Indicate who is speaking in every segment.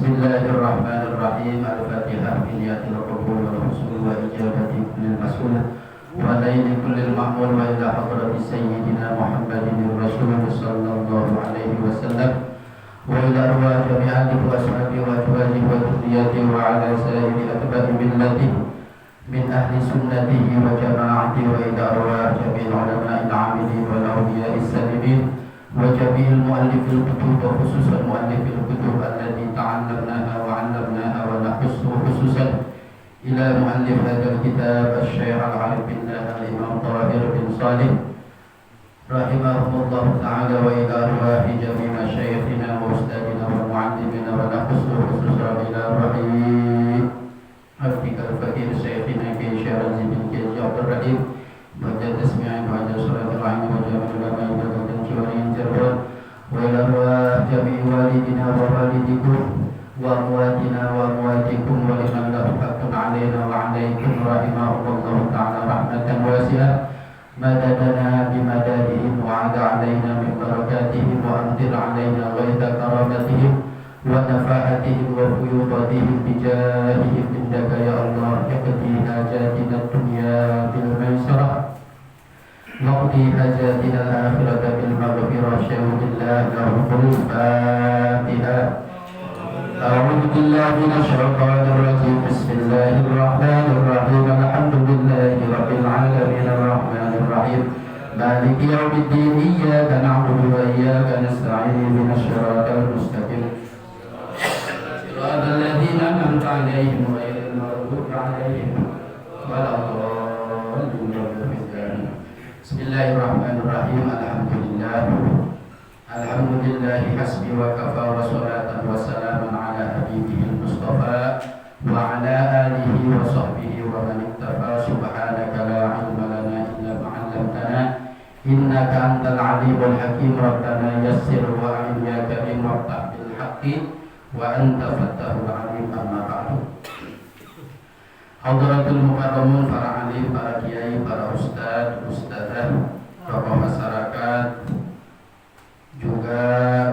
Speaker 1: Bismillahirrahmanirrahim. Al-Fatihah biniyatil qabul wal husul wa ijabati kullil mas'ul wa laili kullil ma'mul wa ila hadrati sayyidina Muhammadin Rasul sallallahu alaihi wasallam wa ila arwah jami'ati wa ashabihi wa azwajihi wa dhurriyyatihi wa ala sa'iri atba'i millatihi min ahli sunnatihi wa jama'atihi wa ila arwah jami'il ulama'il 'amilin wal awliya'is salimin wa jami'il mu'allifil kutub wa khususan mu'allifil kutub allati ta'allamnaha wa 'allamnaha wa nahussu khususan ila mu'allif hadzal kitab asy-syaikh al-'arif billah al-imam Tahir bin Shalih rahimahullah ta'ala wa ila arwahi jami' masyayikhina wa ustadina wa mu'allimina wa nahussu khususan ila arwahi abdikal fakir syayikhina ki Syarazi bin Ki Abdul Rahim wa tasmi'an wa jasratul 'ain wa jami'ul ulama'i wa ila arwah jami' walidina wa walidikum wa amwatina wa amwatikum wa liman lahu haqqun 'alaina wa 'alaikum rahimahullahu ta'ala rahmatan wasi'ah madadana bimadadihim wa 'ada 'alaina min barakatihim wa amtir 'alaina ghaitha karamatihim wa nafahatihim wa fuyudatihim bijahihim indaka ya Allah yaqdi hajatina dunya bil maisarah waqdi hajatina al-akhirata bil maghfirah syawillah lahumul fatihah. A'udzu billahi minasyaitonir rajim. Bismillahirrahmanirrahim. Alhamdulillahi rabbil alamin arrahmanir rahim maliki yaumiddin iyyaka na'budu wa iyyaka nasta'in ihdinas siratal mustaqim siratal ladzina an'amta 'alaihim ghairil maghdubi 'alaihim waladdallin. Bismillahirrahmanirrahim. Alhamdulillahi hasbi wa kafa wa salatan wa salaman ala habibihil mustafa wa ala alihi wa sahbihi wa man iktafa. Subhanaka la ilma lana illa ma 'allamtana innaka antal alimul hakim. Rabbana yassir wa a'in ya karim waftah bil haqqi wa anta fattahul alim. Amma ba'du. Hadratul mukarramun, para alim, para kiai, para ustadz, ustadzah, tokoh masyarakat, juga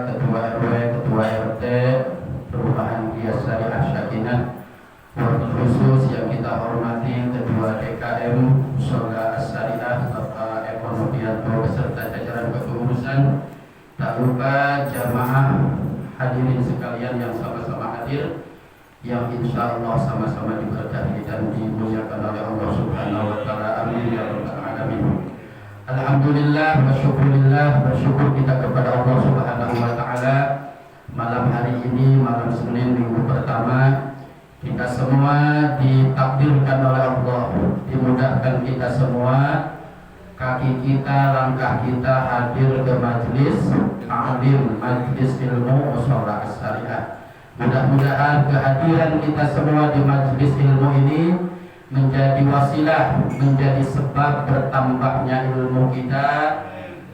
Speaker 1: ketua RW, ketua RT Perumahan Qiyas Syariah Sakinah, wabil khusus yang kita hormati ketua DKM Mushola As-Syariah Bapak Eko Novianto beserta jajaran kepengurusan, tak lupa jamaah hadirin sekalian yang sama-sama hadir, yang insya Allah sama-sama diberkahi dan dimuliakan oleh Allah Subhanahu wa Ta'ala. Amin ya rabbal alamin. Alhamdulillah wa syukurillah, bersyukur kita kepada Allah Subhanahu wa Ta'ala. Malam hari ini, malam Senin minggu pertama, kita semua ditakdirkan oleh Allah, dimudahkan kita semua, kaki kita, langkah kita hadir ke majlis ta'lim, majlis ilmu Mushola As-Syariah. Mudah-mudahan kehadiran kita semua di majlis ilmu ini menjadi wasilah, menjadi sebab bertambahnya ilmu kita,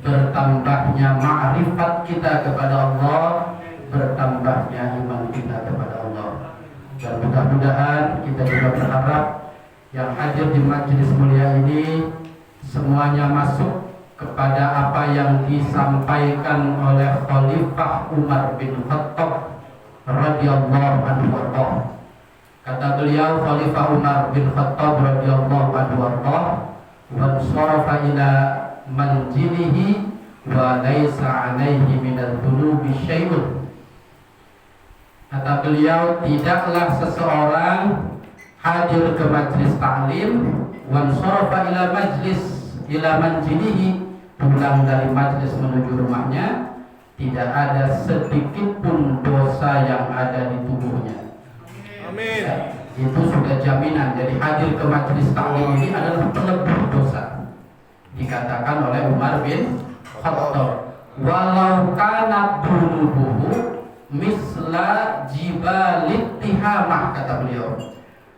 Speaker 1: bertambahnya ma'rifat kita kepada Allah, bertambahnya iman kita kepada Allah. Dan mudah-mudahan kita juga berharap yang hadir di majlis mulia ini semuanya masuk kepada apa yang disampaikan oleh Khalifah Umar bin Khattab radhiyallahu anhu warḍah. Kata beliau, Khalifah Umar bin Khattab radhiyallahu anhu warḍah, "Wan sharafa ila manzilihi wa laisa 'alaihi minadz dzunubi syai'un." Kata beliau, tidaklah seseorang hadir ke majlis ta'lim, wan sharafa ila manzilihi, pulang dari majlis menuju rumahnya, tidak ada sedikit pun dosa yang ada di tubuhnya. Amin. Ya, itu sudah jaminan. Jadi hadir ke majlis ta'lim ini adalah pelebur dosa. Dikatakan oleh Umar bin Khattab, walau kana dunubuhu misla jibalit tihamah, kata beliau.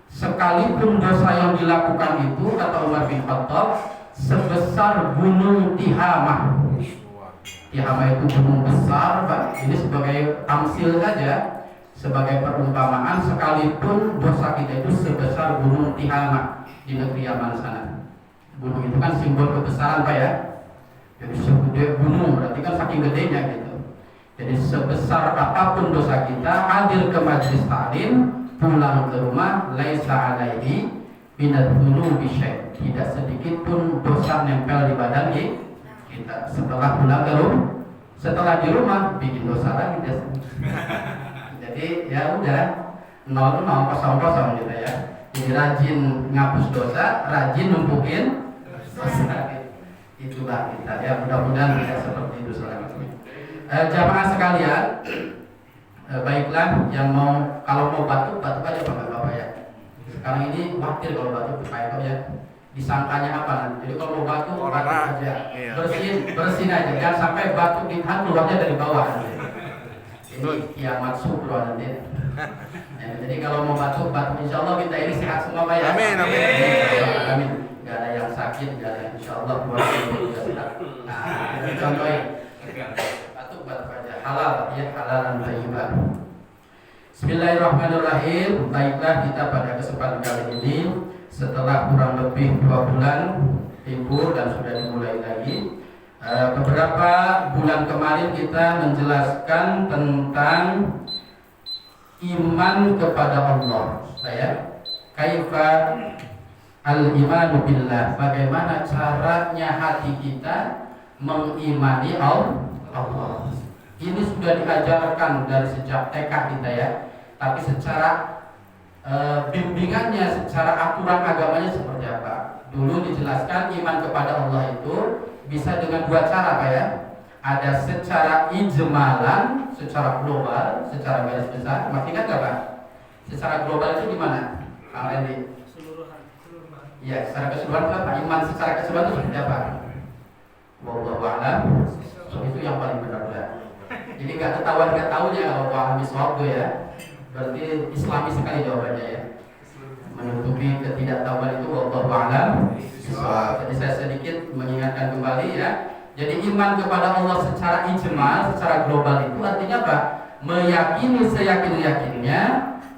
Speaker 1: Sekalipun dosa yang dilakukan itu, kata Umar bin Khattab, sebesar gunung Tihamah. Tihamah itu gunung besar, Pak. Ini sebagai tamsil saja, sebagai perumpamaan, sekalipun dosa kita itu sebesar gunung Tihamah di negeri Yaman sana. Gunung itu kan simbol kebesaran, Pak ya. Jadi segede gunung, berarti kan saking gedenya gitu. Jadi sebesar apapun dosa kita, hadir ke majelis taklim, pulang ke rumah, laisa alaihi minadz dzunubi syai'. Tidak sedikit pun dosa nempel di badan kita. Setelah pulang ke rumah, setelah di rumah bikin dosa lagi biasanya. Jadi ya udah 0,000 gitu ya. Jadi rajin ngapus dosa, rajin numpukin dosa. Itulah kita ya, mudah-mudahan tidak seperti itu selanjutnya. Jamaah sekalian, baiklah yang kalau mau batuk aja Bapak ya. Sekarang ini khawatir kalau batuk Pak ya. Disangkanya apa nanti? Jadi kalau mau batuk aja, bersihin aja, jangan sampai batuk di keluarnya dari bawah. Ini kiamat subro nanti. Ya, jadi kalau mau batuk insya Allah kita ini sehat semua Pak ya.
Speaker 2: Amin.
Speaker 1: Amin. Gak ada yang sakit, gak ada yang insya Allah keluarga juga sehat. Nah, kita contohin. Batuk aja, halal ya, halalan thayyibah. Bismillahirrahmanirrahim. Baiklah, kita pada kesempatan kali ini setelah kurang lebih 2 bulan libur dan sudah dimulai lagi. Beberapa bulan kemarin kita menjelaskan tentang iman kepada Allah. Kaifa al-imanu billah, bagaimana caranya hati kita mengimani Allah. Ini sudah diajarkan dari sejak TK kita ya. Tapi secara bimbingannya, secara aturan agamanya seperti apa? Dulu dijelaskan iman kepada Allah itu bisa dengan 2 cara Pak ya. Ada secara ijmalan, secara global, secara garis besar. Masih ingat nggak Pak? Secara global itu gimana? Kang Randy? Ya, secara keseluruhan apa? Iman secara keseluruhan itu seperti apa? Wallahu a'lam. Itu yang paling benar ya. Jadi nggak tahunya kalau pahami soal ya. Berarti Islami sekali jawabannya ya. Menutupi ketidaktahuan itu wallahu a'lam. Jadi saya sedikit mengingatkan kembali ya. Jadi iman kepada Allah secara ijmal, secara global itu artinya apa? Meyakini seyakin-yakinnya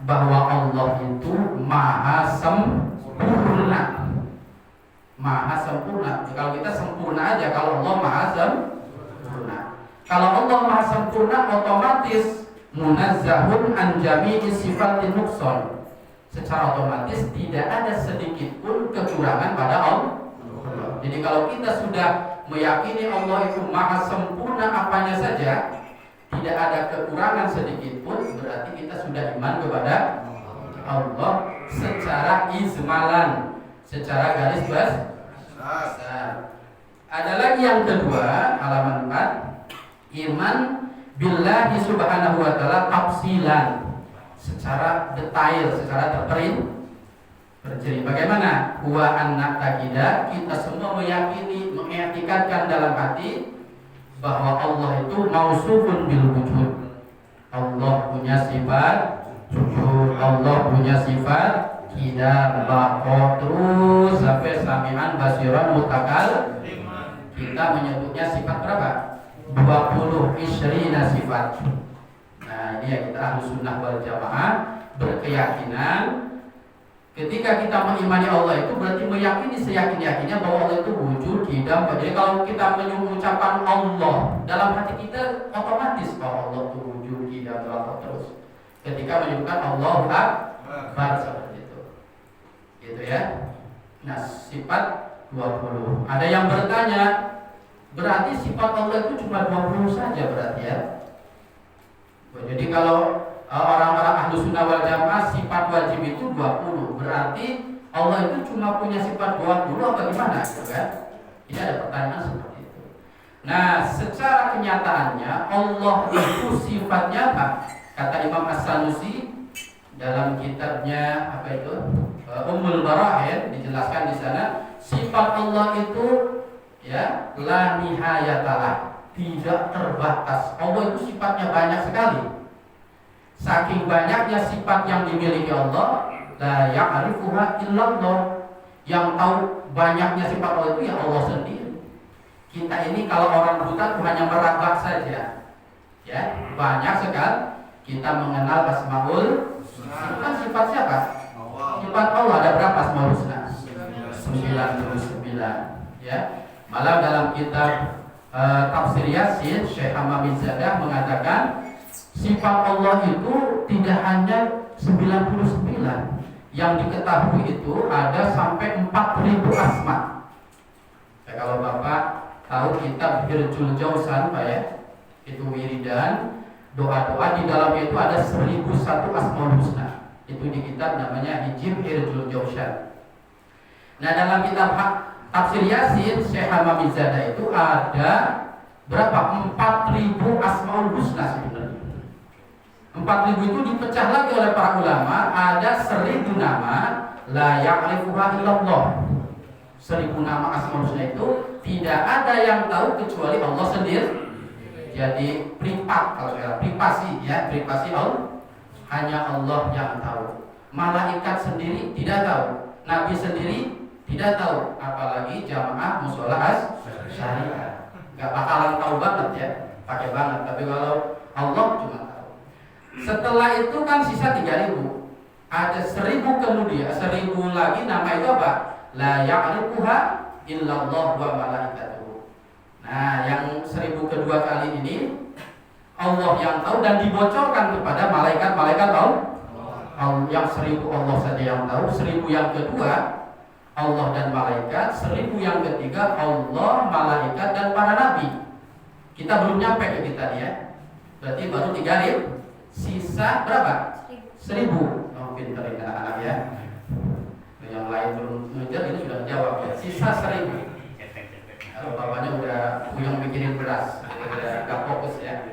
Speaker 1: bahwa Allah itu maha sempurna. Maha sempurna. Kalau kita sempurna aja, kalau Allah maha sempurna. Kalau Allah maha sempurna, otomatis munazzahun an jami'i sifatin nuqsan. Secara otomatis tidak ada sedikit pun kekurangan pada Allah. Jadi kalau kita sudah meyakini Allah itu maha sempurna apanya saja, tidak ada kekurangan sedikit pun, berarti kita sudah iman kepada Allah secara ijmalan, secara garis besar. Ada lagi yang kedua, halaman 4, iman billahi subhanahu wa ta'ala tafsilan, secara detail, secara terperinci. Bagaimana? Wa anna takida, kita semua meyakini, mengiktikadkan dalam hati bahwa Allah itu mausufun bil wujud. Allah punya sifat wujud, Allah punya sifat kidam, baqo, terus sampai sami'an, basiran, mutakal. Kita menyebutnya sifat berapa? 20 isyrina sifat. Nah, ini ya, kita Ahlus Sunnah wal Jamaah berkeyakinan ketika kita mengimani Allah itu berarti meyakini seyakin-yakinnya bahwa Allah itu wujud, kidam. Jadi kalau kita mengucapkan Allah dalam hati kita otomatis bahwa Allah itu wujud, kidam, terus. Ketika menyebutkan Allahu Akbar seperti itu. Gitu ya. Nah, sifat 20. Ada yang bertanya, berarti sifat Allah itu cuma 20 saja berarti ya? Jadi kalau orang-orang Ahlus Sunnah wal Jamaah sifat wajib itu 20, berarti Allah itu cuma punya sifat 20 apa gimana gitu kan? Ini ada pertanyaan seperti itu. Nah, secara kenyataannya Allah itu sifatnya apa? Kata Imam As-Sanusi dalam kitabnya apa itu? Ummul Bara'in dijelaskan di sana, sifat Allah itu ya la nihayatalah, tidak terbatas. Allah itu sifatnya banyak sekali. Saking banyaknya sifat yang dimiliki Allah, la ya'rifuha illallah. Yang tahu banyaknya sifat Allah itu ya Allah sendiri. Kita ini kalau orang buta itu hanya meraba saja. Ya, banyak sekali kita mengenal Asmaul Husna. Itu kan sifat siapa? Sifat Allah. Ada berapa Asmaul Husna? 99. Ya. Malah dalam kitab tafsir Yasin, Syekh Hamam bin Zadah mengatakan sifat Allah itu tidak hanya 99, yang diketahui itu ada sampai 4000 asma. Kalau Bapak tahu kitab Hirjul Jausan Pak ya, itu wiridan, doa-doa di dalamnya itu ada 1001 asmaul husna. Itu di kitab namanya Hijib Hirjul Jausan. Nah, dalam kitab tafsir Yasin Syekh Hamam bin Zadah itu ada berapa? 4000 asmaul husna sebenarnya. 4000 itu dipecah lagi oleh para ulama, ada 1000 nama la ya'rifuha illallah. 1000 nama asmaul husna itu tidak ada yang tahu kecuali Allah sendiri. Jadi privat, kalau saya privasi ya, privasi Allah, hanya Allah yang tahu. Malaikat sendiri tidak tahu, Nabi sendiri tidak tahu, apalagi jamaah musholah syariah. Gak bakalan tahu banget ya, pakai banget. Tapi kalau Allah cuma tahu. Setelah itu kan sisa 3000. Ada 1000 kemudian, 1000 lagi nama itu apa? La ya'rifuha illallah wa malaikatuh. Nah, yang 1000 kedua kali ini Allah yang tahu dan dibocorkan kepada malaikat-malaikat Allah. Yang 1000 Allah saja yang tahu, 1000 yang kedua Allah dan malaikat, 1000 yang ketiga Allah, malaikat dan para nabi. Kita belum nyampe ke kita nih ya. Berarti baru 3000. Sisa berapa? 1000. Oh, pintar ini anak-anak ya. Yang lain belum ngejar, ini sudah jawab ya. Sisa 1000. Kalau bapaknya udah yang mikirin beras, udah gak fokus ya.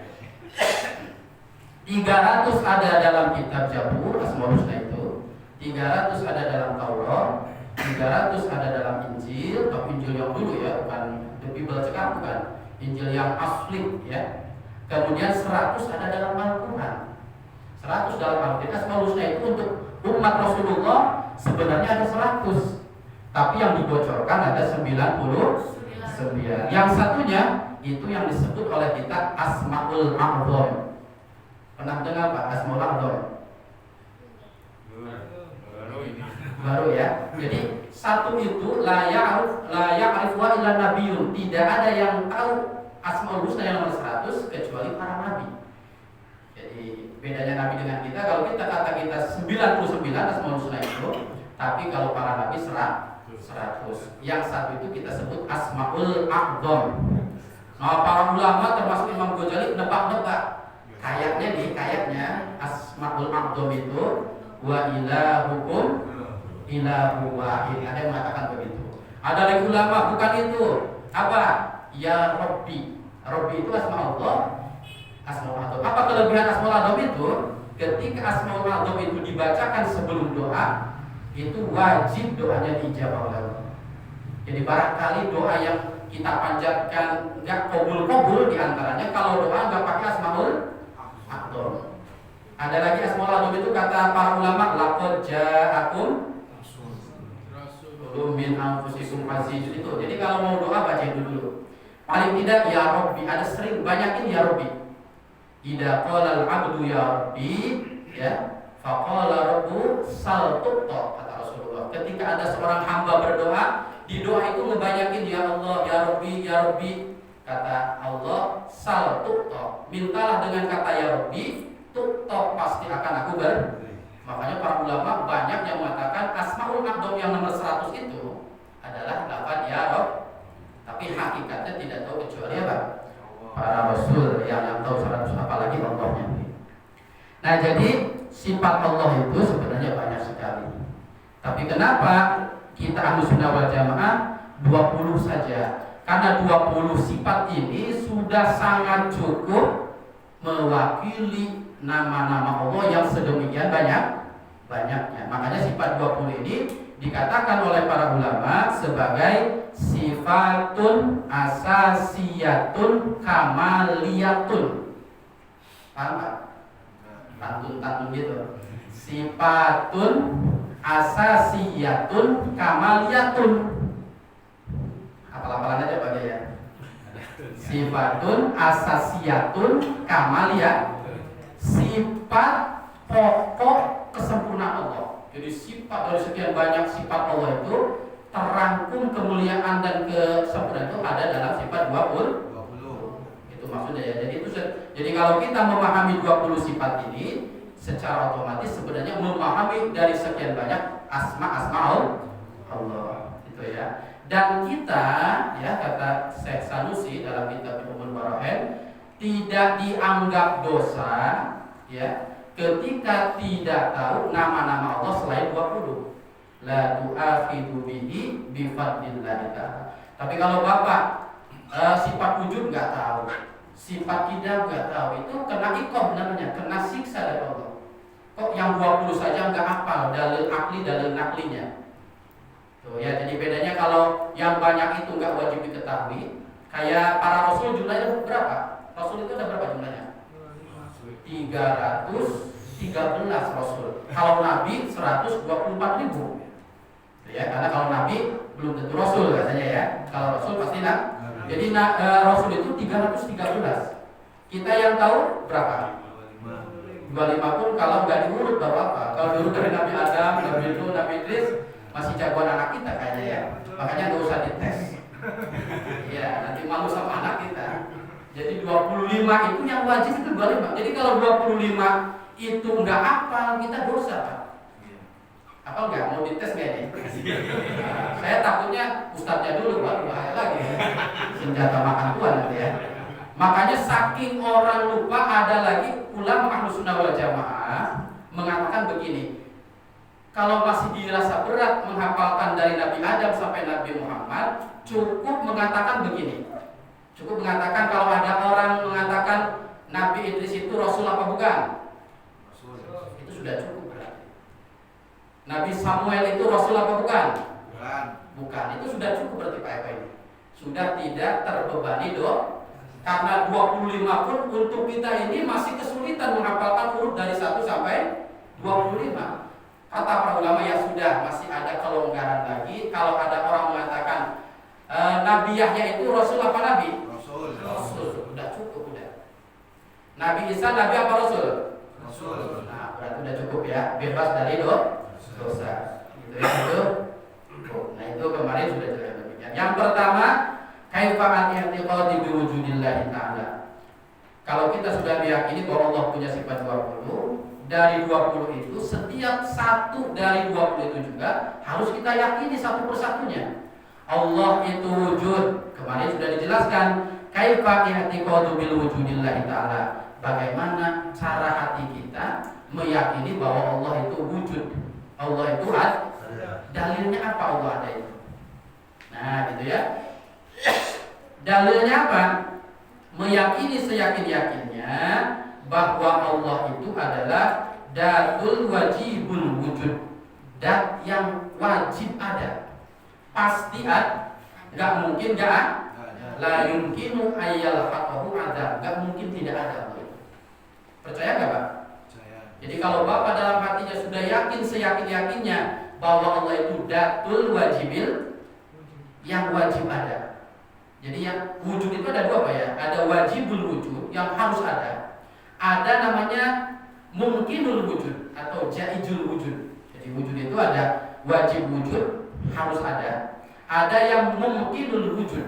Speaker 1: 300 ada dalam kitab Jabur Asmaul Husna itu, 300 ada dalam Taurat, 300 ada dalam Injil, tapi Injil yang dulu ya, bukan The Bible sekarang, bukan Injil yang asli ya. Kemudian 100 ada dalam Al-Quran, 100 dalam Al-Quran. Asmaul Husna itu untuk umat Rasulullah sebenarnya ada 100, tapi yang dibocorkan ada 99. Yang satunya itu yang disebut oleh kita Asmaul A'dham. Pernah dengar Pak Asmaul A'dham? Baru ya. Jadi satu itu la ya'rifu illa nabiyyun. Tidak ada yang tahu Asmaul Husna yang nomor 100 kecuali para nabi. Jadi bedanya nabi dengan kita, kalau kita kata kita 99 Asmaul Husna itu, tapi kalau para nabi 100. Yang satu itu kita sebut Asmaul A'dham. Nah, para ulama termasuk Imam Ghazali nebak-nebak. Kayaknya Asmaul A'dham itu wa ilahukum ilahu wahid. Ada yang mengatakan begitu. Ada lagi ulama bukan itu. Apa? Ya Rabbi. Rabbi itu asma Allah. Asmaul A'dham. Apa kelebihan Asmaul A'dham itu? Ketika Asmaul A'dham itu dibacakan sebelum doa, itu wajib doanya dijawab oleh Allah. Jadi barangkali doa yang kita panjatkan nggak kabul diantaranya kalau doa nggak pakai Asmaul A'dham. Ada lagi Asmaul A'dham itu kata para ulama, laqad ja'akum rasulun min anfusikum azizun itu. Jadi kalau mau doa baca itu dulu. Paling tidak ya Rabbi, ada sering banyakin ya Rabbi. Idza qala al-'abdu ya Rabbi ya faqala rabbu sal tuqta. Ketika ada seorang hamba berdoa, di doa itu ngebanyakin ya Allah, ya Rabbi, ya Rabbi. Kata Allah, sal tuqta. Mintalah dengan kata ya Rabbi, tuqta pasti akan aku beri. Makanya para ulama banyak yang mengatakan Asmaul A'dham yang nomor 100 itu adalah lafaz ya Rabb. Tapi hakikatnya tidak tahu kecuali apa? Para rasul yang tahu 100, apalagi Allahnya. Nah, jadi sifat Allah itu sebenarnya banyak sekali. Tapi kenapa kita Ahlussunnah wal Jamaah 20 saja? Karena 20 sifat ini sudah sangat cukup mewakili nama-nama Allah yang sedemikian banyaknya. Makanya sifat 20 ini dikatakan oleh para ulama sebagai sifatun asasiyatun kamaliyatun. Paham Pak? Tantun gitu. Sifatun asasiyatun kamaliyatun. Hafal-hafalan aja Pak ya. Sifatun asasiyatun kamaliyatun. Sifat pokok kesempurnaan Allah. Jadi sifat dari sekian banyak sifat Allah itu terangkum kemuliaan dan kesempurnaan itu ada dalam sifat 20. maksudnya ya. Jadi kalau kita memahami 20 sifat ini, secara otomatis sebenarnya memahami dari sekian banyak asma Allah, gitu ya. Dan kita, ya kata Syekh Sanusi dalam kitab Ummul Barahin, tidak dianggap dosa, ya, ketika tidak tahu nama-nama Allah selain 20. La tu'akhidu bihi bifadlillahi ta'ala. Tapi kalau Bapak sifat wujud nggak tahu, sifat tidak nggak tahu, itu kena iqab namanya, kena siksa dari Allah. Kok yang 20 saja nggak hafal dalil akli dalil naklinya? Tuh ya, jadi bedanya kalau yang banyak itu nggak wajib diketahui. Kayak para rasul jumlahnya berapa? Rasul itu ada berapa jumlahnya? 313 rasul. Kalau nabi 124.000. Ya, karena kalau nabi belum tentu rasul katanya ya. Kalau rasul pasti nak. Jadi rasul itu 313. Kita yang tahu berapa? 25 pun kalau nggak diurut gak apa-apa. Kalau diurut dari Nabi Adam, Nabi Nuh, Nabi Idris, masih jagoan anak kita kayaknya ya. Makanya nggak usah dites. Ya, nanti malu sama anak kita. Jadi 25 itu yang wajib itu 25. Jadi kalau 25 itu nggak hafal, kita dosa, Pak. Apa nggak? Mau dites nggak nih? Nah, saya takutnya ustadznya dulu, Pak, bahaya lagi. Senjata makan tuan nanti ya. Makanya saking orang lupa, ada lagi ulama Ahlussunnah wal Jamaah mengatakan begini. Kalau masih dirasa berat menghafalkan dari Nabi Adam sampai Nabi Muhammad, cukup mengatakan begini. Cukup mengatakan kalau ada orang mengatakan Nabi Idris itu Rasul apa bukan? Itu sudah cukup. Nabi Samuel itu Rasul apa bukan? Bukan. Itu sudah cukup berarti Pak Eko ini. Sudah tidak terbebani karena 25 pun untuk kita ini masih kesulitan menghafalkan huruf dari 1 sampai 25. Kata para ulama ya sudah, masih ada kelonggaran lagi. Kalau ada orang mengatakan Nabi Yahya itu Rasul apa Nabi? Rasul. Sudah cukup udah. Nabi Isa Nabi apa Rasul? Rasul. Nah berarti udah cukup ya, bebas dari dosa. Gitu ya itu. Nah itu kemarin sudah jelas demikian. Yang pertama, kaifa i'tiqadi biwujudillahi ta'ala. Kalau kita sudah meyakini bahwa Allah punya sifat 20, dari 20 itu setiap satu dari 20 itu juga harus kita yakini satu persatunya. Allah itu wujud. Kemarin sudah dijelaskan kaifa i'tiqadu biwujudillahi ta'ala. Bagaimana cara hati kita meyakini bahwa Allah itu wujud. Allah itu ada. Dalilnya apa Allah ada itu? Nah, gitu ya. Dalilnya apa? Meyakini seyakin-yakinnya bahwa Allah itu adalah datul wajibul wujud, dat yang wajib ada, pasti ada, nggak mungkin nggak ada, la yumkinu ayyal haqahu ada, nggak mungkin tidak ada. Percaya nggak Pak? Percaya. Jadi kalau Bapak dalam hatinya sudah yakin seyakin-yakinnya bahwa Allah itu datul wajibil, yang wajib ada. Jadi yang wujud itu ada dua Pak ya. Ada wajibul wujud yang harus ada. Ada namanya mungkinul wujud atau jaizul wujud. Jadi wujud itu ada wajib wujud harus ada. Ada yang mungkinul wujud.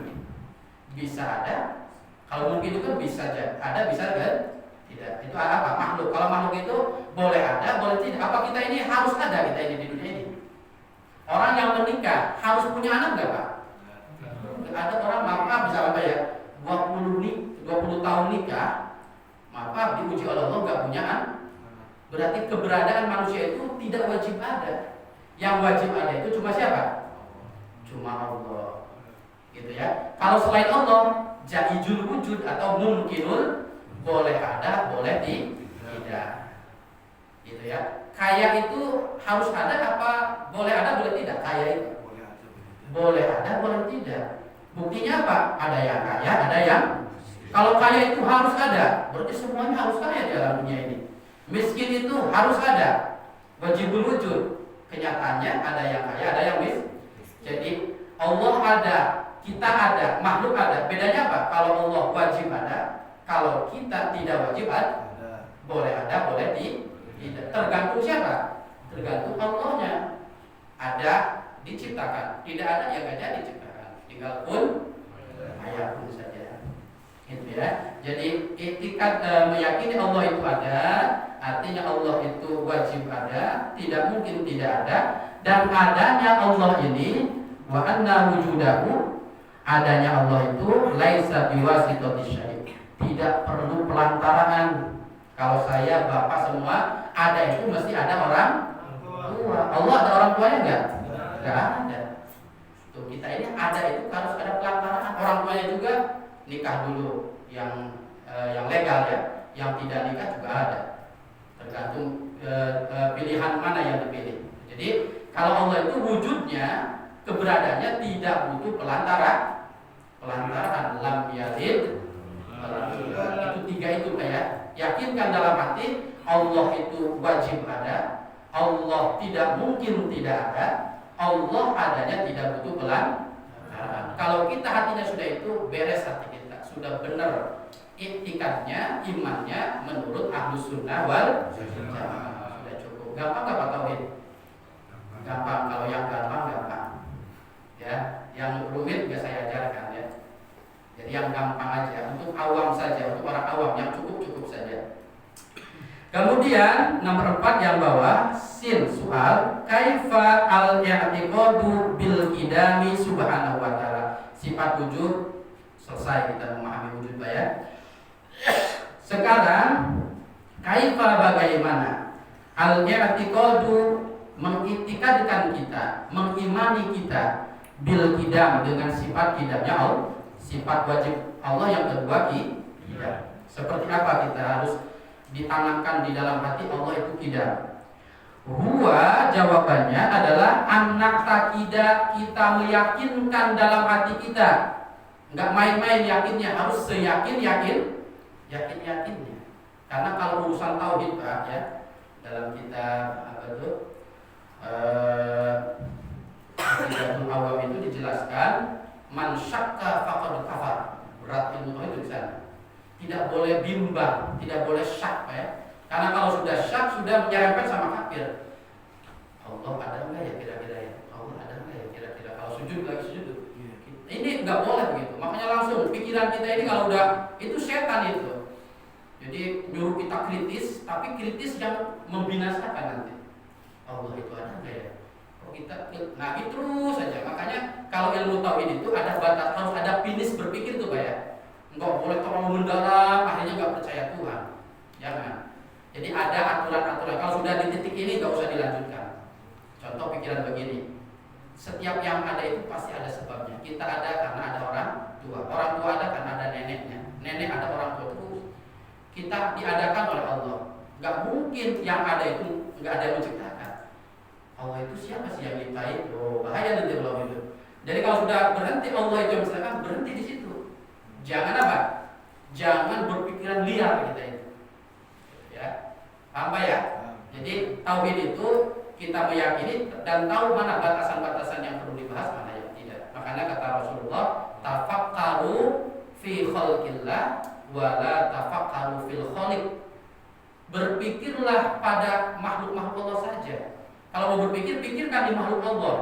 Speaker 1: Bisa ada. Kalau mungkin itu kan bisa ada, bisa kan? Tidak. Itu apa? Makhluk. Kalau makhluk itu boleh ada, boleh tidak. Apa kita ini harus ada kita ini di dunia ini? Orang yang menikah harus punya anak enggak Pak? Ada orang maaf bisa apa ya 20 tahun nikah, maaf diuji oleh Allah nggak punya anak. Berarti keberadaan manusia itu tidak wajib ada. Yang wajib ada itu cuma siapa? Cuma Allah. Gitu ya. Kalau selain Allah, jaizul wujud atau mungkinul, boleh ada, boleh tidak. Gitu ya. Kaya itu harus ada apa? Boleh ada, boleh tidak? Kaya itu boleh ada, boleh tidak. Buktinya apa? Ada yang kaya, ada yang kalau kaya itu harus ada, berarti semuanya harus kaya di dalam dunia ini. Miskin itu harus ada, wajibul wujud. Kenyataannya ada yang kaya, ada yang miskin. Jadi Allah ada, kita ada, makhluk ada. Bedanya apa? Kalau Allah wajib ada, kalau kita tidak wajib ada. Boleh ada, boleh tidak. Tergantung siapa? Tergantung Allahnya. Ada, diciptakan. Tidak ada, ya nggak jadi diciptakan. Tinggal pun ayah pun saja. Gitu ya. Jadi iktikad meyakini Allah itu ada, artinya Allah itu wajib ada, tidak mungkin tidak ada, dan adanya Allah ini wa anna wujudahu, adanya Allah itu laisa biwasitati syai', tidak perlu pelantaran. Kalau saya bapak semua ada itu mesti ada orang tua. Allah ada orang tuanya enggak? Enggak ada. Tuh, kita ini ada itu harus ada pelantaran. Orang tuanya juga nikah dulu yang legal ya, yang tidak nikah juga ada. Tergantung pilihan mana yang dipilih. Jadi kalau Allah itu wujudnya, keberadaannya tidak butuh pelantaran. Lam yalid walam yulad. Itu tiga itu ya. Yakinkan dalam hati Allah itu wajib ada, Allah tidak mungkin tidak ada, Allah adanya tidak butuh pelantaran. Kalau kita hatinya sudah itu beres, hati kita sudah benar iktikadnya, imannya menurut Ahlus Sunnah wal Jamaah, sudah cukup. Gampang nggak Pak Tauhid? Gampang. Kalau yang gampang ya, yang rumit nggak saya ajarkan ya. Jadi yang gampang aja, untuk awam saja, untuk orang awam yang cukup saja. Kemudian nomor 4 yang bawah, sin soal kaifa al-i'tiqadu bil qidami subhanahu wa ta'ala. Sifat wujud selesai, kita memahami wujud ya. Sekarang kaifa, bagaimana al-i'tiqadu, mengiktikadkan kita, mengimani kita bil qidam, dengan sifat qidamnya Allah, sifat wajib Allah yang kedua qidam. Seperti apa kita harus ditanamkan di dalam hati Allah itu qidam? Huwa, jawabannya adalah anak takida, kita meyakinkan dalam hati kita, nggak main-main yakinnya, harus yakinnya. Karena kalau urusan tauhid Pak ya, dalam kitab apa itu Aqidatul Awam itu dijelaskan man syakka faqad kafar. Berat ilmu tauhid itu di sana. Tidak boleh bimbang, tidak boleh syak ya. Karena kalau sudah syak sudah menyerempet sama kafir. Allah ada enggak ya kira-kira ya? Allah ada enggak ya kira-kira? Kalau sujud lagi sujud. Ini enggak boleh begitu. Makanya langsung pikiran kita ini kalau udah itu setan itu. Jadi nyuruh kita kritis, tapi kritis yang membinasakan nanti. Allah itu ada enggak ya? Kok kita nabi terus saja. Makanya kalau ilmu tauhid itu ada batas, harus ada finish berpikir tuh Pak ya. Enggak boleh terlalu mendalam, akhirnya enggak percaya Tuhan. Jangan. Jadi ada aturan-aturan. Kalau sudah di titik ini enggak usah dilanjutkan. Contoh pikiran begini. Setiap yang ada itu pasti ada sebabnya. Kita ada karena ada orang tua. Orang tua ada karena ada neneknya. Nenek ada orang tua terus. Kita diadakan oleh Allah. Enggak mungkin yang ada itu enggak ada yang menciptakan. Allah itu siapa sih yang nyiptain? Oh, bahaya nanti kalau itu. Jadi kalau sudah berhenti Allah itu yang menciptakan, berhenti di situ. Jangan apa? Jangan berpikiran liar kita itu. Ya. Paham ya? Jadi tauhid itu kita meyakini dan tahu mana batasan-batasan yang perlu dibahas, mana yang tidak. Makanya kata Rasulullah, tafakkaru fi khalqillah wa la tafakkaru fil khaliq. Berpikirlah pada makhluk-makhluk Allah saja. Kalau mau berpikir, pikirkan di makhluk Allah.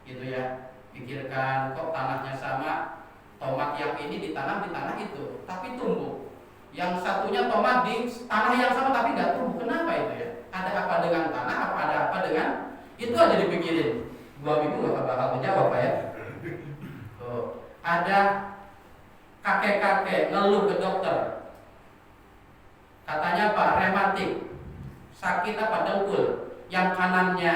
Speaker 1: Gitu ya. Pikirkan kok tanahnya sama, tomat yang ini ditanam di tanah itu, tapi tumbuh. Yang satunya tomat di tanah yang sama tapi nggak tumbuh. Kenapa itu ya? Ada apa dengan tanah? Ada apa dengan itu aja dipikirin. 2 minggu nggak bakal menjawab Pak ya. Tuh. Ada kakek-kakek ngeluh ke dokter. Katanya Pak, rematik, sakit apa dengkul. Yang kanannya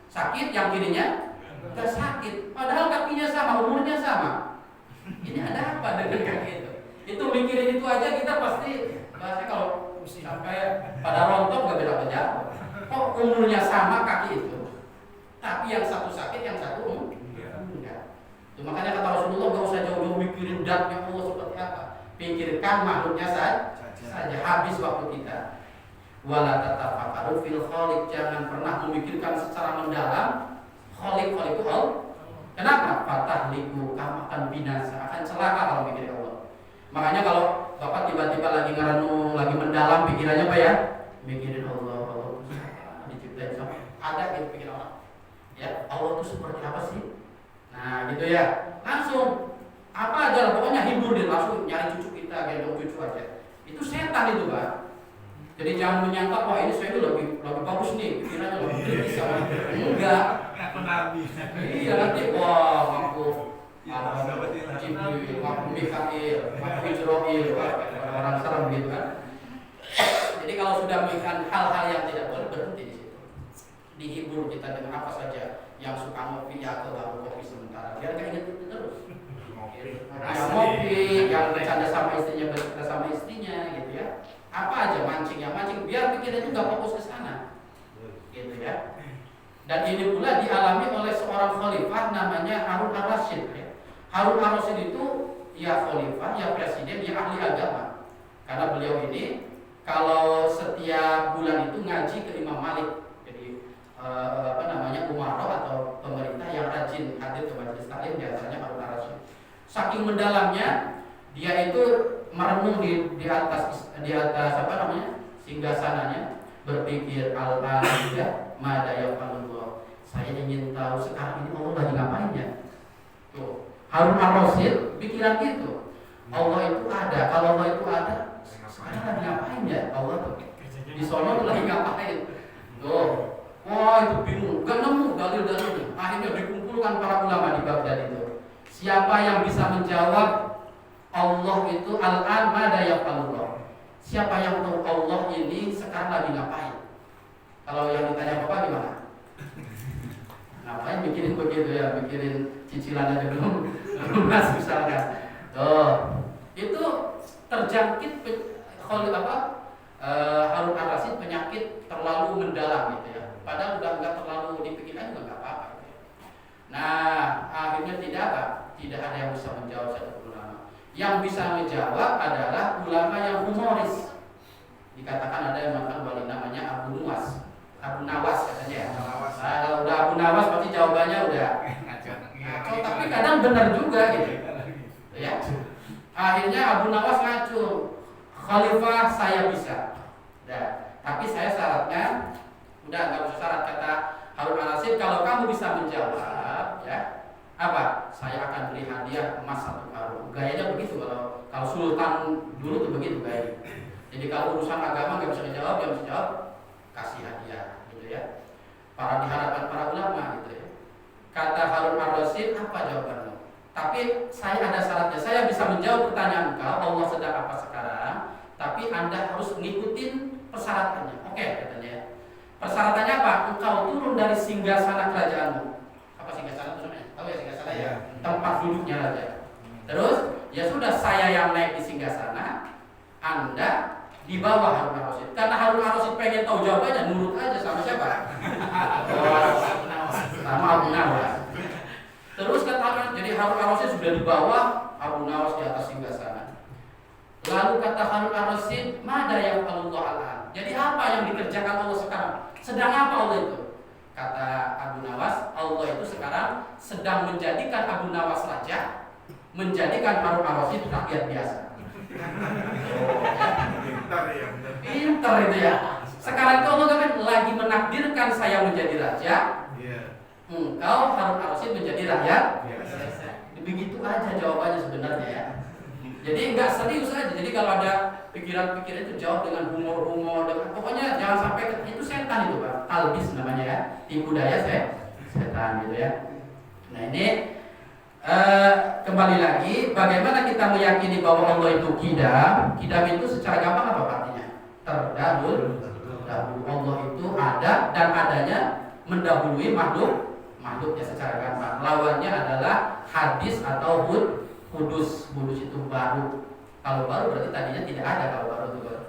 Speaker 1: sakit, yang kirinya nggak sakit. Padahal kakinya sama, umurnya sama. Ini ada apa dengan kaki itu? Itu mikirin itu aja kita pasti bahasanya kalau sampai pada rontok nggak beda jauh. Kok umurnya sama kaki itu, tapi yang satu sakit, yang satu enggak. Itu makanya kata Rasulullah nggak usah jauh-jauh mikirin datnya Allah seperti apa. Pikirkan makhluknya saja. Habis waktu kita. Wala tatafakkaru fil khaliq, jangan pernah memikirkan secara mendalam khaliq itu Allah. Kenapa? Fatahliku, kamu akan binasa, akan celaka kalau mikir Allah. Makanya kalau Bapak tiba-tiba lagi ngerenung, lagi mendalam pikirannya Pak ya, mikirin Allah diciptain sama ada gitu pikiran orang. Ya, Allah itu seperti apa sih? Nah, gitu ya. Langsung apa aja lah, pokoknya hibur dia, langsung nyari cucu kita kita gendong cucu aja. Itu setan itu, Pak. Jadi jangan menyangka wah ini saya lebih bagus nih, pikirannya lebih bisa. Enggak. Iya nanti wah aku Jibril, aku Mikail, aku Israil, orang serem gitu kan. Jadi kalau sudah melakukan hal-hal yang tidak boleh, berhenti di situ. Dihibur kita dengan apa saja. Yang suka ngopi ya ke warung kopi sementara. Biar nggak ingat itu terus. Yang ngopi, yang bercanda sama istrinya, bercerita sama istrinya, gitu ya. Apa aja mancing, biar pikiran itu nggak fokus ke sana, gitu ya. Dan ini pula dialami oleh seorang khalifah namanya Harun ar-Rasyid. Ya. Harun ar-Rasyid itu ya khalifah, ya presiden, ya ahli agama. Karena beliau ini kalau setiap bulan itu ngaji ke Imam Malik. Jadi umaro atau pemerintah yang rajin hadir ke majelis taklim, diantaranya Harun ar-Rasyid. Saking mendalamnya dia itu merenung di atas singgasananya, berpikir al-an mada yafalullah. Saya ingin tahu sekarang ini Allah lagi ngapain ya. Tuh, Harun ar-Rasyid pikiran gitu. Allah itu ada, kalau Allah itu ada, sekarang lagi ngapain ya Allah tuh? Di sono tuh lagi ngapain? Tuh, wah itu bingung, gak nemu dalil-dalilnya. Akhirnya dikumpulkan para ulama di Baghdad itu. Siapa yang bisa menjawab Allah itu al-an mada yafalullah? Siapa yang tahu Allah ini sekarang lagi ngapain? Kalau yang ditanya Bapak gimana? Ngapain mikirin begitu ya, mikirin cicilan aja belum lunas misalkan. Itu terjangkit Harun ar-Rasyid penyakit terlalu mendalam gitu ya. Padahal udah nggak terlalu dipikirkan juga nggak apa-apa. Gitu ya. Nah akhirnya tidak ada yang bisa menjawab satu ulama. Yang bisa menjawab adalah ulama yang humoris. Dikatakan ada yang mengatakan wali namanya Abu Nawas katanya ya. Nah, kalau udah Abu Nawas pasti jawabannya udah ngaco, tapi kadang benar juga gitu. Ya. Akhirnya Abu Nawas ngaco, khalifah saya bisa. Nah, tapi saya syaratnya udah nggak usah syarat, kata Harun ar-Rasyid, kalau kamu bisa menjawab ya apa? Saya akan beri hadiah emas 1 karung. Gayanya begitu kalau sultan dulu tuh begitu gaya. Jadi kalau urusan agama nggak bisa dijawab, yang bisa jawab kasih hadiah, gitu ya. Para di hadapan para ulama, gitu ya. Kata Harun ar-Rasyid, apa jawabanmu? Tapi saya ada syaratnya. Saya bisa menjawab pertanyaan engkau, Allah sedang apa sekarang, tapi Anda harus mengikuti persyaratannya. Oke, katanya ya. Persyaratannya apa? Engkau turun dari singgasana kerajaanmu. Apa singgasana itu namanya? Tahu ya singgasana ya? Tempat duduknya raja. Terus, ya sudah, saya yang naik di singgasana, Anda di bawah Harun ar-Rasyid. Karena Harun ar-Rasyid pengen tahu jawabannya, nurut aja sama siapa? Sama Abu Nawas. Terus kata jadi Harun ar-Rasyid sudah di bawah, Abu Nawas di atas singgasana. Lalu kata Harun ar-Rasyid, mada yang Allah al-an. Jadi apa yang dikerjakan Allah sekarang? Sedang apa Allah itu? Kata Abu Nawas, Allah itu sekarang sedang menjadikan Abu Nawas raja, menjadikan Harun ar-Rasyid rakyat biasa. Pintar itu ya. Sekarang itu Allah kan lagi menakdirkan saya menjadi raja, engkau Harun ar-Rasyid menjadi rakyat. Begitu aja jawabannya sebenarnya ya. Jadi nggak serius aja. Jadi kalau ada pikiran-pikiran itu jawab dengan humor-humor, dengan pokoknya jangan sampai itu setan itu Pak. Talbis namanya ya, tipu daya setan gitu ya. Nah ini kembali lagi, bagaimana kita meyakini bahwa Allah itu qidam? Qidam itu secara gampang apa artinya? Terdahulu. Allah itu ada dan adanya mendahului makhluknya secara gampang. Lawannya adalah hadis atau hudus itu baru. Kalau baru berarti tadinya tidak ada, kalau baru itu baru.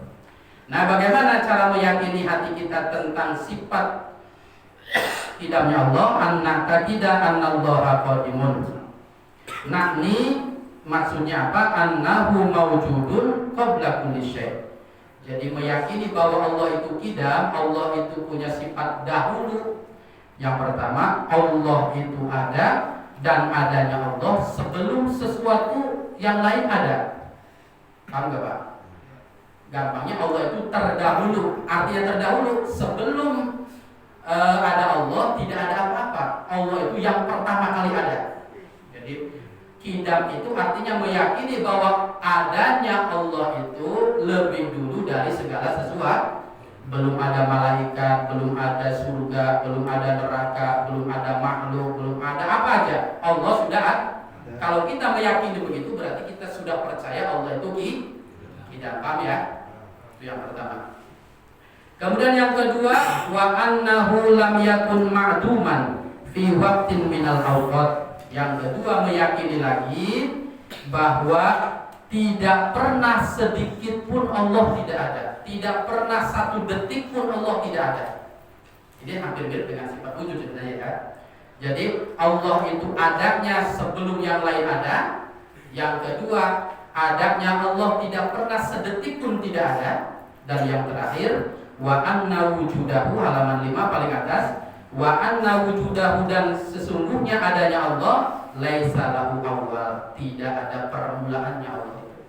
Speaker 1: Nah, bagaimana cara meyakini hati kita tentang sifat qidamnya Allah? Annaka qida annallaha qadimun. Nakni maksudnya apa? Annahu mawjudun qabla kulli syai'. Jadi meyakini bahwa Allah itu qidam, Allah itu punya sifat dahulu. Yang pertama, Allah itu ada dan adanya Allah sebelum sesuatu yang lain ada. Paham gak Pak? Gampangnya Allah itu terdahulu. Artinya terdahulu sebelum ada Allah tidak ada apa-apa. Allah itu yang pertama kali ada. Jadi Kidam itu artinya meyakini bahwa adanya Allah itu lebih dulu dari segala sesuatu. Belum ada malaikat, belum ada surga, belum ada neraka, belum ada makhluk, belum ada apa aja. Allah sudah ada. Kalau kita meyakini begitu berarti kita sudah percaya Allah itu kidam. Paham ya? Itu yang pertama. Kemudian yang kedua, wa annahu lam yakun ma'duman fi waqtin minal awqat. Yang kedua meyakini lagi bahwa tidak pernah sedikit pun Allah tidak ada. Tidak pernah satu detik pun Allah tidak ada. Ini hampir mirip dengan sifat wujud sebenarnya kan. Jadi Allah itu adanya sebelum yang lain ada. Yang kedua, adanya Allah tidak pernah sedetik pun tidak ada. Dan yang terakhir, wa anna wujudahu halaman 5 paling atas. Wa anna wujudahu dan sesungguhnya adanya Allah laisa lahu awal, tidak ada permulaannya Allah itu.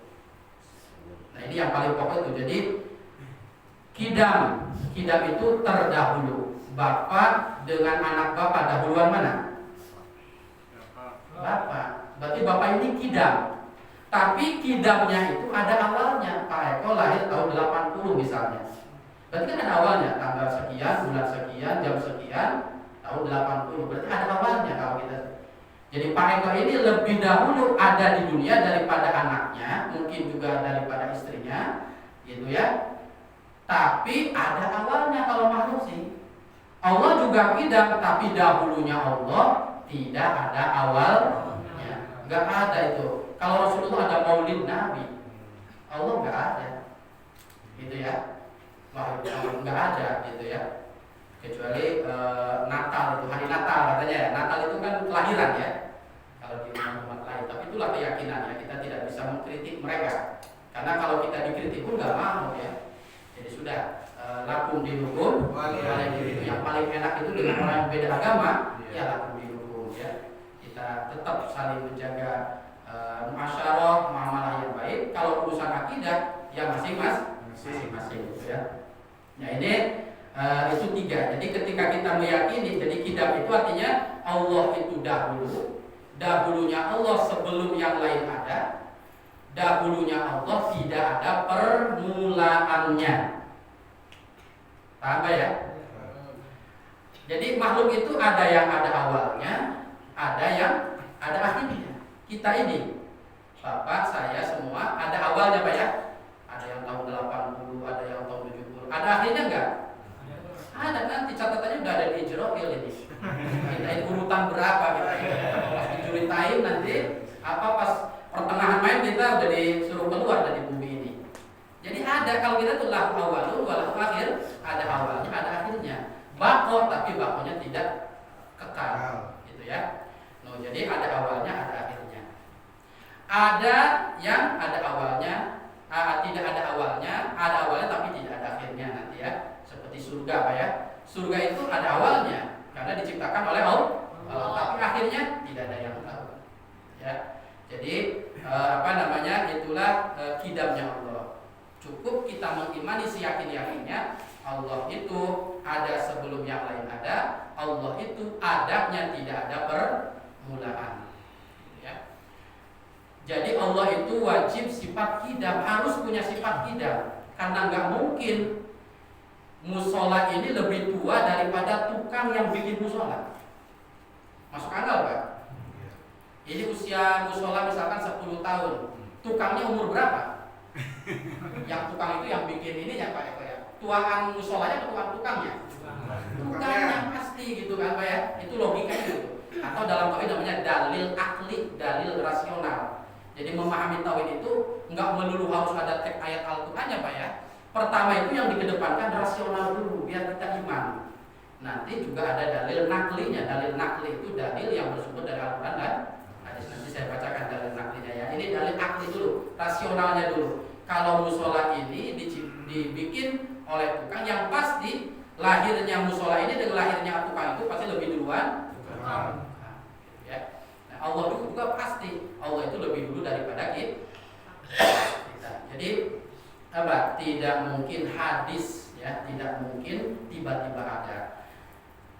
Speaker 1: Nah ini yang paling pokok itu. Jadi kidam itu terdahulu. Bapak dengan anak bapak dahuluan mana? Bapak. Berarti bapak ini kidam. Tapi kidamnya itu ada awalnya. Pak Eko lahir tahun 80 misalnya. Berarti kan ada awalnya, tanggal sekian, bulan sekian, jam sekian, tahun 80. Berarti ada awalnya kalau kita. Jadi Pak Eko ini lebih dahulu ada di dunia daripada anaknya, mungkin juga daripada istrinya, gitu ya. Tapi ada awalnya kalau makhluk sih. Allah juga kidam, tapi dahulunya Allah tidak ada awalnya. Enggak ada itu. Kalau Rasulullah ada Maulid Nabi, Allah enggak ada. Gitu ya. Nggak ada gitu ya, kecuali Natal itu, hari Natal katanya ya. Natal itu kan kelahiran ya kalau di umat lain, tapi itulah keyakinannya. Kita tidak bisa mengkritik mereka karena kalau kita dikritik pun nggak mau ya. Jadi sudah lakum dinukum yang paling enak itu dengan orang yang beda agama ya lakum dinukum ya. Kita tetap saling menjaga muasyarah, muamalah yang baik. Kalau urusan akidah ya masing-masing gitu ya. Nah ini itu 3. Jadi ketika kita meyakini, jadi kidam itu artinya Allah itu dahulu. Dahulunya Allah sebelum yang lain ada. Dahulunya Allah tidak ada permulaannya. Paham ya? Jadi makhluk itu ada yang ada awalnya, ada yang ada akhirnya. Kita ini, Bapak, saya semua ada awalnya Pak ya. Ada yang tahun 80, ada yang tahun 70. Ada akhirnya enggak? Ada, nanti catatannya udah ada di Ijroil ini. Kita urutan berapa kita pas dicuritain nanti apa pas pertengahan main kita udah disuruh keluar dari bumi ini. Jadi ada, kalau kita tuh lahu awalun walahu akhir, ada awalnya, ada akhirnya. Bako, tapi bakonya tidak kekal, gitu ya. No, jadi ada awalnya, ada akhirnya. Ada yang ada awalnya, tidak ada awalnya tapi tidak ada akhirnya nanti ya. Seperti surga Pak ya. Surga itu ada awalnya karena diciptakan oleh Allah, tapi akhirnya tidak ada yang tahu. Ya. Jadi itulah kidamnya Allah. Cukup kita mengimani seyakin-yakinnya Allah itu ada sebelum yang lain ada. Allah itu adanya tidak ada permulaan. Ya. Jadi Allah itu wajib sifat kidam, harus punya sifat kidam. Karena nggak mungkin musola ini lebih tua daripada tukang yang bikin musola. Masuk akal Pak? Ini usia musola misalkan 10 tahun. Tukangnya umur berapa? Yang tukang itu yang bikin ini ya Pak Eko ya. Tuaan musolanya atau tukangnya? Tukangnya pasti gitu kan Pak ya. Itu logikanya gitu. Atau dalam tauhid namanya dalil akli, dalil rasional. Jadi memahami tauhid itu nggak melulu harus ada teks ayat Al-Qur'annya Pak ya. Pertama itu yang dikedepankan rasional dulu biar kita iman. Nanti juga ada dalil naklinya. Dalil nakli itu dalil yang bersumber dari Al-Qur'an dan hadis. Nanti saya bacakan dalil naklinya ya. Ini dalil akli dulu, rasionalnya dulu. Kalau musola ini dibikin oleh tukang yang pasti lahirnya musola ini dengan lahirnya tukang itu pasti lebih duluan. Ya. Nah, Allah juga pasti Allah itu lebih dulu daripada kita. Jadi apa? Tidak mungkin hadis ya, tidak mungkin tiba-tiba ada.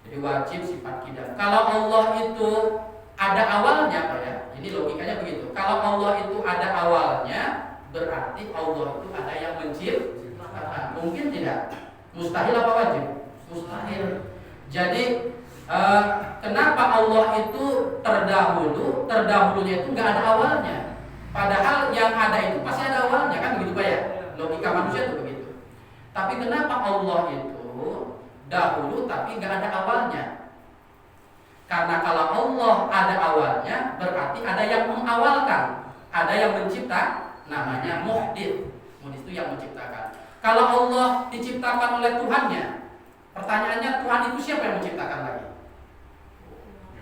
Speaker 1: Jadi wajib sifat kidam. Kalau Allah itu ada awalnya Pak ya. Ini logikanya begitu. Kalau Allah itu ada awalnya, berarti Allah itu ada yang menciptakan. Mungkin tidak? Mustahil apa wajib? Mustahil. Jadi kenapa Allah itu terdahulu? Terdahulunya itu nggak ada awalnya. Padahal yang ada itu pasti ada awalnya, kan begitu Pak ya? Logika manusia itu begitu. Tapi kenapa Allah itu dahulu tapi nggak ada awalnya? Karena kalau Allah ada awalnya, berarti ada yang mengawalkan, ada yang mencipta, namanya muhdits. Muhdits itu yang menciptakan. Kalau Allah diciptakan oleh Tuhannya, pertanyaannya Tuhan itu siapa yang menciptakan lagi?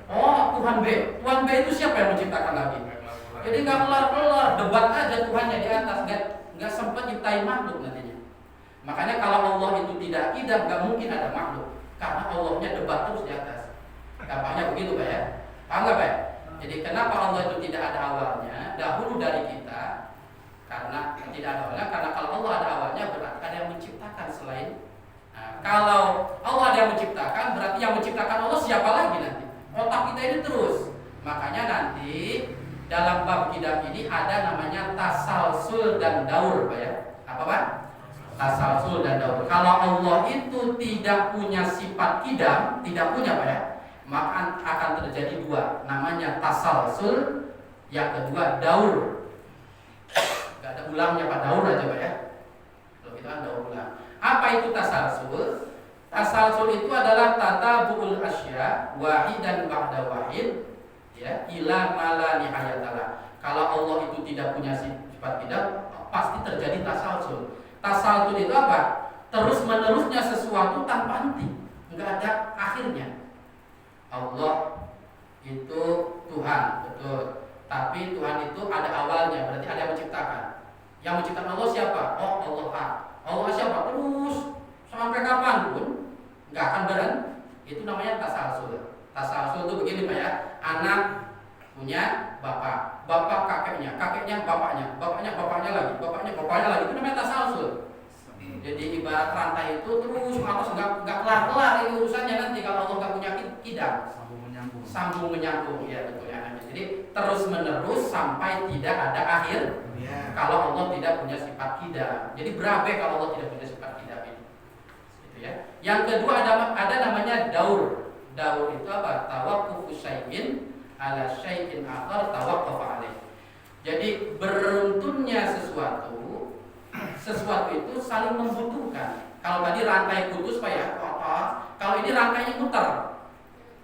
Speaker 1: Oh, Tuhan B. Tuhan B itu siapa yang menciptakan lagi? Jadi nggak kelar-kelar, debat aja Tuhannya di atas, nggak sempat nyiptain makhluk nantinya. Makanya kalau Allah itu tidak nggak mungkin ada makhluk, karena Allahnya debat terus di atas. Gampangnya begitu Pak ya. Paham nggak Pak? Jadi kenapa Allah itu tidak ada awalnya dahulu dari kita? Karena tidak ada awalnya, karena kalau Allah ada awalnya berarti ada yang menciptakan selain. Nah, kalau Allah ada yang menciptakan, berarti yang menciptakan Allah siapa lagi nanti? Otak kita ini terus. Makanya nanti dalam bab qidam ini ada namanya tasalsul dan daur Pak ya. Apa Pak? Tasalsul dan daur. Kalau Allah itu tidak punya sifat qidam, tidak punya Pak ya, maka akan terjadi dua, namanya tasalsul, yang kedua daur. Gak ada ulangnya Pak, daur aja Pak ya. Kalau kita kan daur ulang. Apa itu tasalsul? Tasalsul itu adalah tatabu'ul asya wahidan ba'da wahid, ya, ila mala nihayatalah. Kalau Allah itu tidak punya sifat qidam, pasti terjadi tasalsul. Tasalsul itu apa? Terus menerusnya sesuatu tanpa henti, enggak ada akhirnya. Allah itu Tuhan, betul. Tapi Tuhan itu ada awalnya, berarti ada yang menciptakan. Yang menciptakan Allah siapa? Oh, Allah. Allah siapa? Terus sampai kapanpun nggak akan berhenti. Itu namanya tasalsul. Tasalsul itu begini Pak ya. Anak punya bapak, bapak kakeknya, kakeknya bapaknya, bapaknya bapaknya lagi, bapaknya bapaknya lagi. Itu namanya tasalsul. Jadi ibarat rantai itu terus harus nggak kelar-kelar ini urusannya nanti kalau Allah nggak punya qidam. Sambung menyambung, ya betul ya. Jadi terus menerus sampai tidak ada akhir. Kalau Allah tidak punya sifat qidam. Jadi berabe kalau Allah tidak punya sifat qidam ini. Gitu ya. Yang kedua ada namanya daur. Daur itu apa? Tawaqqufu syai'in ala syai'in akhar tawaqqafa alaih. Jadi beruntunnya sesuatu itu saling membutuhkan. Kalau tadi rantai putus Pak ya, kalau ini rantainya muter.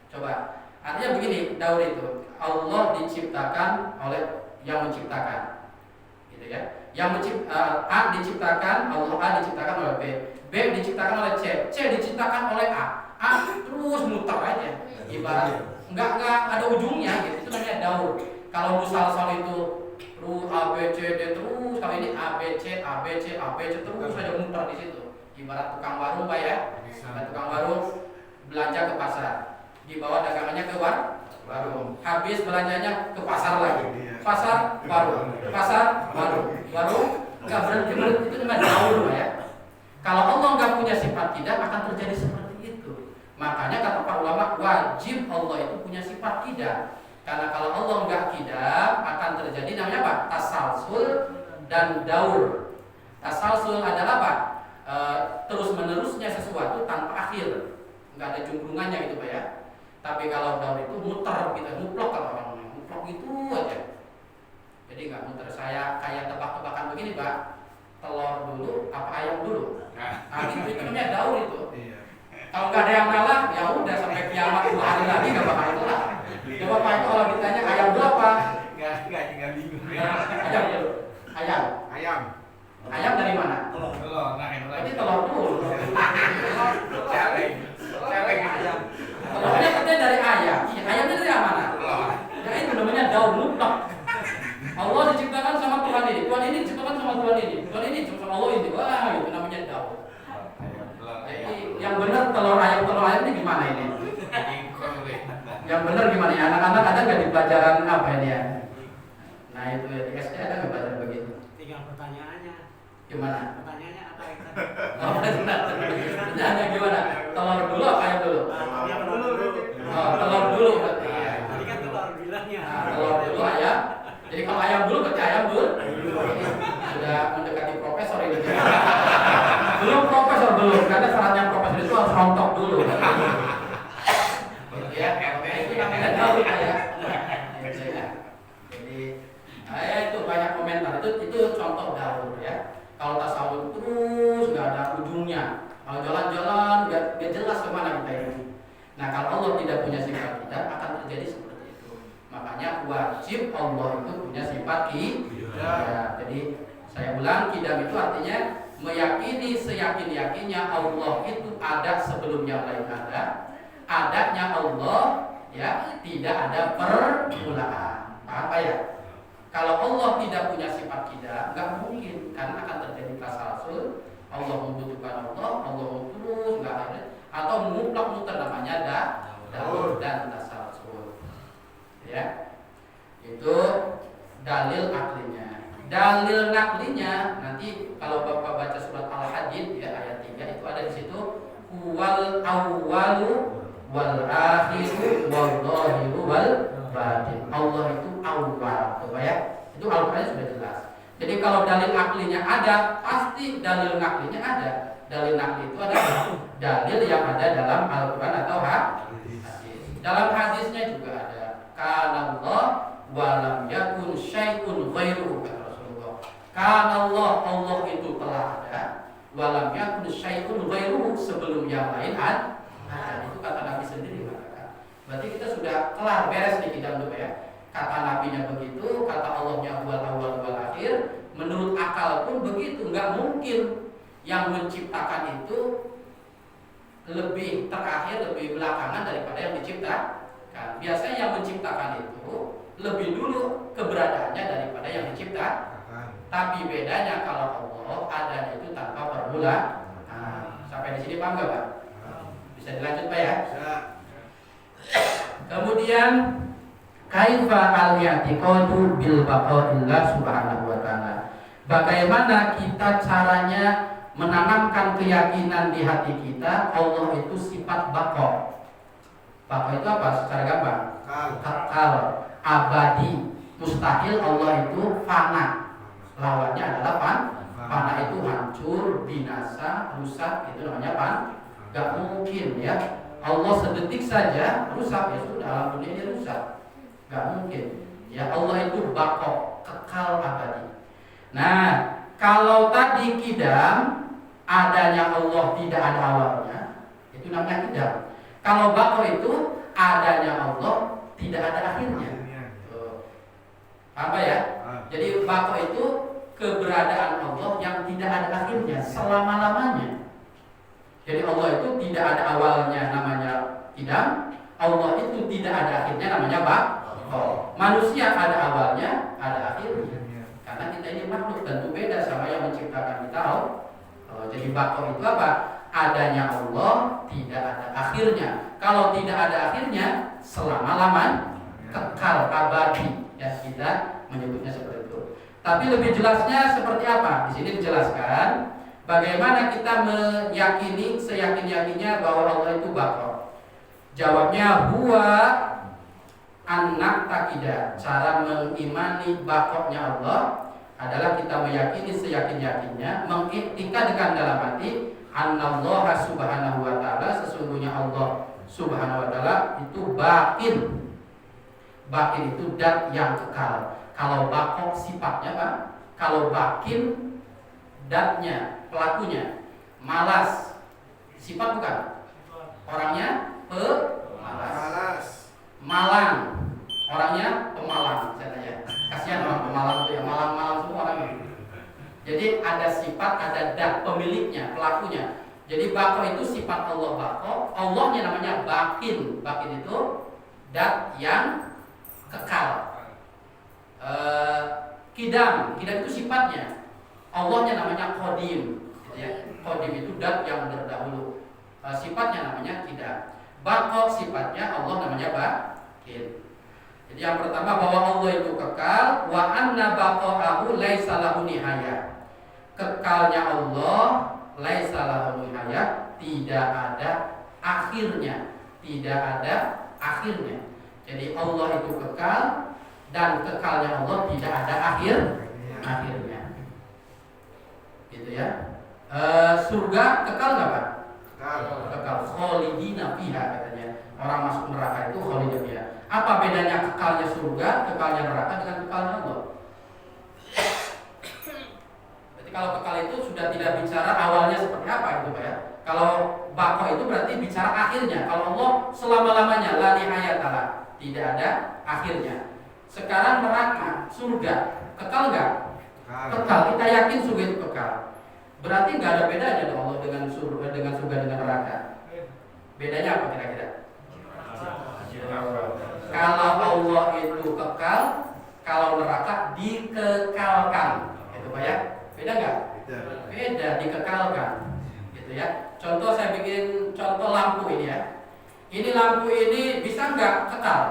Speaker 1: Coba, artinya begini, daur itu Allah diciptakan oleh yang menciptakan, gitu ya. A diciptakan, Allah A diciptakan oleh B diciptakan oleh C diciptakan oleh A terus muter aja. Ibarat nggak ada ujungnya, gitu. Itu namanya daur. Kalau musalsal itu A B C D terus, kalau ini A B C terus saja muter di situ. Ibarat tukang warung Pak ya. Tukang warung belanja ke pasar, dibawa dagangannya ke warung, habis belanjanya ke pasar lagi, pasar warung, nggak berhenti, itu namanya daur Pak ya. Kalau Allah nggak punya sifat qidam akan terjadi seperti itu. Makanya kata para ulama wajib Allah itu punya sifat qidam. Karena kalau Allah nggak qidam akan terjadi namanya apa? Tasalsul dan daur. Tasalsul adalah apa? Terus menerusnya sesuatu tanpa akhir, nggak ada jumbrungannya gitu Pak ya. Tapi kalau daur itu muter, kita muplok kalau orang ngomong, muplok gitu aja. Jadi nggak muter. Saya kayak tebak-tebakan begini Pak, telur dulu apa ayam dulu? Nah itu namanya daur itu. Kalau nggak ada yang kalah, ya udah sampai kiamat 2 hari lagi nggak bakal kalah. Coba Pak itu kalau ditanya ayam berapa?
Speaker 2: Nggak bingung.
Speaker 1: Ayam dulu. Ayam dari mana?
Speaker 2: Telur.
Speaker 1: Berarti telur dulu.
Speaker 2: Celeng ayam.
Speaker 1: Telurnya katanya dari ayam. Ayamnya dari mana?
Speaker 2: Telur.
Speaker 1: Ya itu namanya daur mutlak. Allah diciptakan sama Tuhan ini diciptakan sama Tuhan ini sama Allah ini. Wah, itu namanya daur. Jadi yang benar telur ayam ini gimana ini? Yang benar gimana ya? Anak-anak ada nggak di pelajaran apa ini ya? Nah itu ya di SD ada nggak pelajaran begitu?
Speaker 3: Tinggal pertanyaannya.
Speaker 1: Gimana?
Speaker 3: Pertanyaannya apa itu?
Speaker 1: Pertanyaannya gimana? Telur dulu apa ayam dulu?
Speaker 3: Telur dulu.
Speaker 1: Oh, telur dulu berarti.
Speaker 3: Tadi kan telur dulu.
Speaker 1: belum, karena syaratnya profesor itu harus rontok dulu. Gitu ya. Itu namanya daun ya. Gitu ya. Jadi, itu banyak komentar. Itu contoh daun ya. Kalau tasawuf terus nggak ada ujungnya, kalau jalan-jalan nggak jelas kemana kita ini. Nah, kalau Allah tidak punya sifat tidak, akan terjadi seperti itu. Makanya wajib Allah itu punya sifat ya. Jadi saya ulang, kidam itu artinya meyakini seyakin-yakinnya Allah itu ada sebelum yang lain ada. Adanya Allah ya tidak ada permulaan. Apa ya? Kalau Allah tidak punya sifat tidak, nggak mungkin, karena akan terjadi tasalsul. Allah membutuhkan Allah terus nggak ada, atau mutlak muter namanya daud dan tasalsul. Ya, itu dalil aklinya. Dalil naklinya nanti kalau Bapak baca surat Al-Hadid ya ayat 3 itu ada di situ wal awwalu wal akhiru wal zahiru wal batin. Allah itu awal, coba ya. Itu Al-Qur'an sudah jelas. Jadi kalau dalil aklinya ada, pasti dalil naklinya ada. Dalil nakli itu adalah dalil yang ada dalam Al-Qur'an atau hadis. Dalam hadisnya juga ada. Kana Allah wa lam yakun syai'un ghairuhu, kata Rasulullah. Kana Allah itu telah ada, wa lam yakun syai'un ghairuhu, sebelum yang lain ada. Itu kata Nabi sendiri mengatakan. Berarti kita sudah kelar beres nih kita dulu ya. Kata nabinya begitu, kata Allahnya wal awal wal akhir. Menurut akal pun begitu, nggak mungkin yang menciptakan itu lebih terakhir, lebih belakangan daripada yang diciptakan. Biasanya yang menciptakan itu lebih dulu keberadaannya daripada yang diciptakan. Tapi bedanya kalau Allah adanya itu tanpa permulaan. Sampai di sini paham nggak Pak? Bisa dilanjut Pak ya? Kemudian kaifa al-i'tiqadu bil baqa'illah subhanahu wa ta'ala. Bagaimana kita caranya menanamkan keyakinan di hati kita Allah itu sifat baqa. Baqa itu apa? Secara gampang kekal, abadi. Mustahil Allah itu fana. Lawannya adalah fana itu hancur, binasa, rusak, itu namanya gak mungkin ya. Allah sedetik saja rusak, ya sudah, alam dunia dia rusak. Gak mungkin. Ya Allah itu bako, kekal abadi. Nah, kalau tadi kidam adanya Allah tidak ada awalnya, itu namanya kidam. Kalau bako itu adanya Allah tidak ada akhirnya. Apa ya? Jadi bako itu keberadaan Allah yang tidak ada akhirnya selama-lamanya. Jadi Allah itu tidak ada awalnya namanya kidam. Allah itu tidak ada akhirnya namanya bako. Manusia ada awalnya, ada akhirnya. Karena kita ini makhluk, tentu beda sama yang menciptakan kita. Jadi bako itu apa? Adanya Allah tidak ada akhirnya. Kalau tidak ada akhirnya, selama-lamanya kekal abadi. Ya kita menyebutnya seperti itu. Tapi lebih jelasnya seperti apa? Di sini dijelaskan bagaimana kita meyakini seyakin-yakinnya bahwa Allah itu bako. Jawabnya huwa anak takidah. Cara mengimani bakoknya Allah adalah kita meyakini seyakin-yakinnya, mengiktikadkan dalam hati anallaha subhanahu wa ta'ala, sesungguhnya Allah subhanahu wa ta'ala itu bakin. Bakin itu dat yang kekal. Kalau bakok sifatnya Pak, kalau bakin datnya, pelakunya malas. Sifat bukan? Orangnya pemalas. Malang, orangnya pemalang. Saya tanya, kasihan orang pemalang itu ya, malang-malang semua orangnya. Jadi ada sifat, ada dat pemiliknya, pelakunya. Jadi bako itu sifat Allah bako, Allahnya namanya bakin. Bakin itu dat yang kekal. Kidam itu sifatnya, Allahnya namanya kodim. Gitu ya. Kodim itu dat yang terdahulu. Sifatnya namanya kidam. Bako sifatnya Allah namanya bakin. Jadi yang pertama bahwa Allah itu kekal, wa anna baqa'ahu laisa lahu nihayah. Kekalnya Allah laisa lahu nihayah, tidak ada akhirnya, tidak ada akhirnya. Jadi Allah itu kekal dan kekalnya Allah tidak ada akhirnya. Gitu ya. Surga kekal nggak Pak?
Speaker 2: Kekal.
Speaker 1: Kekal. Kholidina fiha katanya. Orang masuk neraka itu kholidina fiha. Apa bedanya kekalnya surga, kekalnya neraka dengan kekalnya Allah? Berarti kalau kekal itu sudah tidak bicara awalnya seperti apa gitu Pak ya. Kalau baqo itu berarti bicara akhirnya. Kalau Allah selama-lamanya la nihayatalah, tidak ada akhirnya. Sekarang neraka, surga, kekal nggak? Kekal. Kita yakin surga itu kekal. Berarti nggak ada bedanya dong Allah dengan surga dengan neraka. Bedanya apa kira-kira? Kalau Allah itu kekal, kalau neraka dikekalkan, gitu Pak ya. Beda nggak? Beda, dikekalkan, gitu ya. Contoh saya bikin contoh lampu ini ya. Ini lampu ini bisa nggak kekal?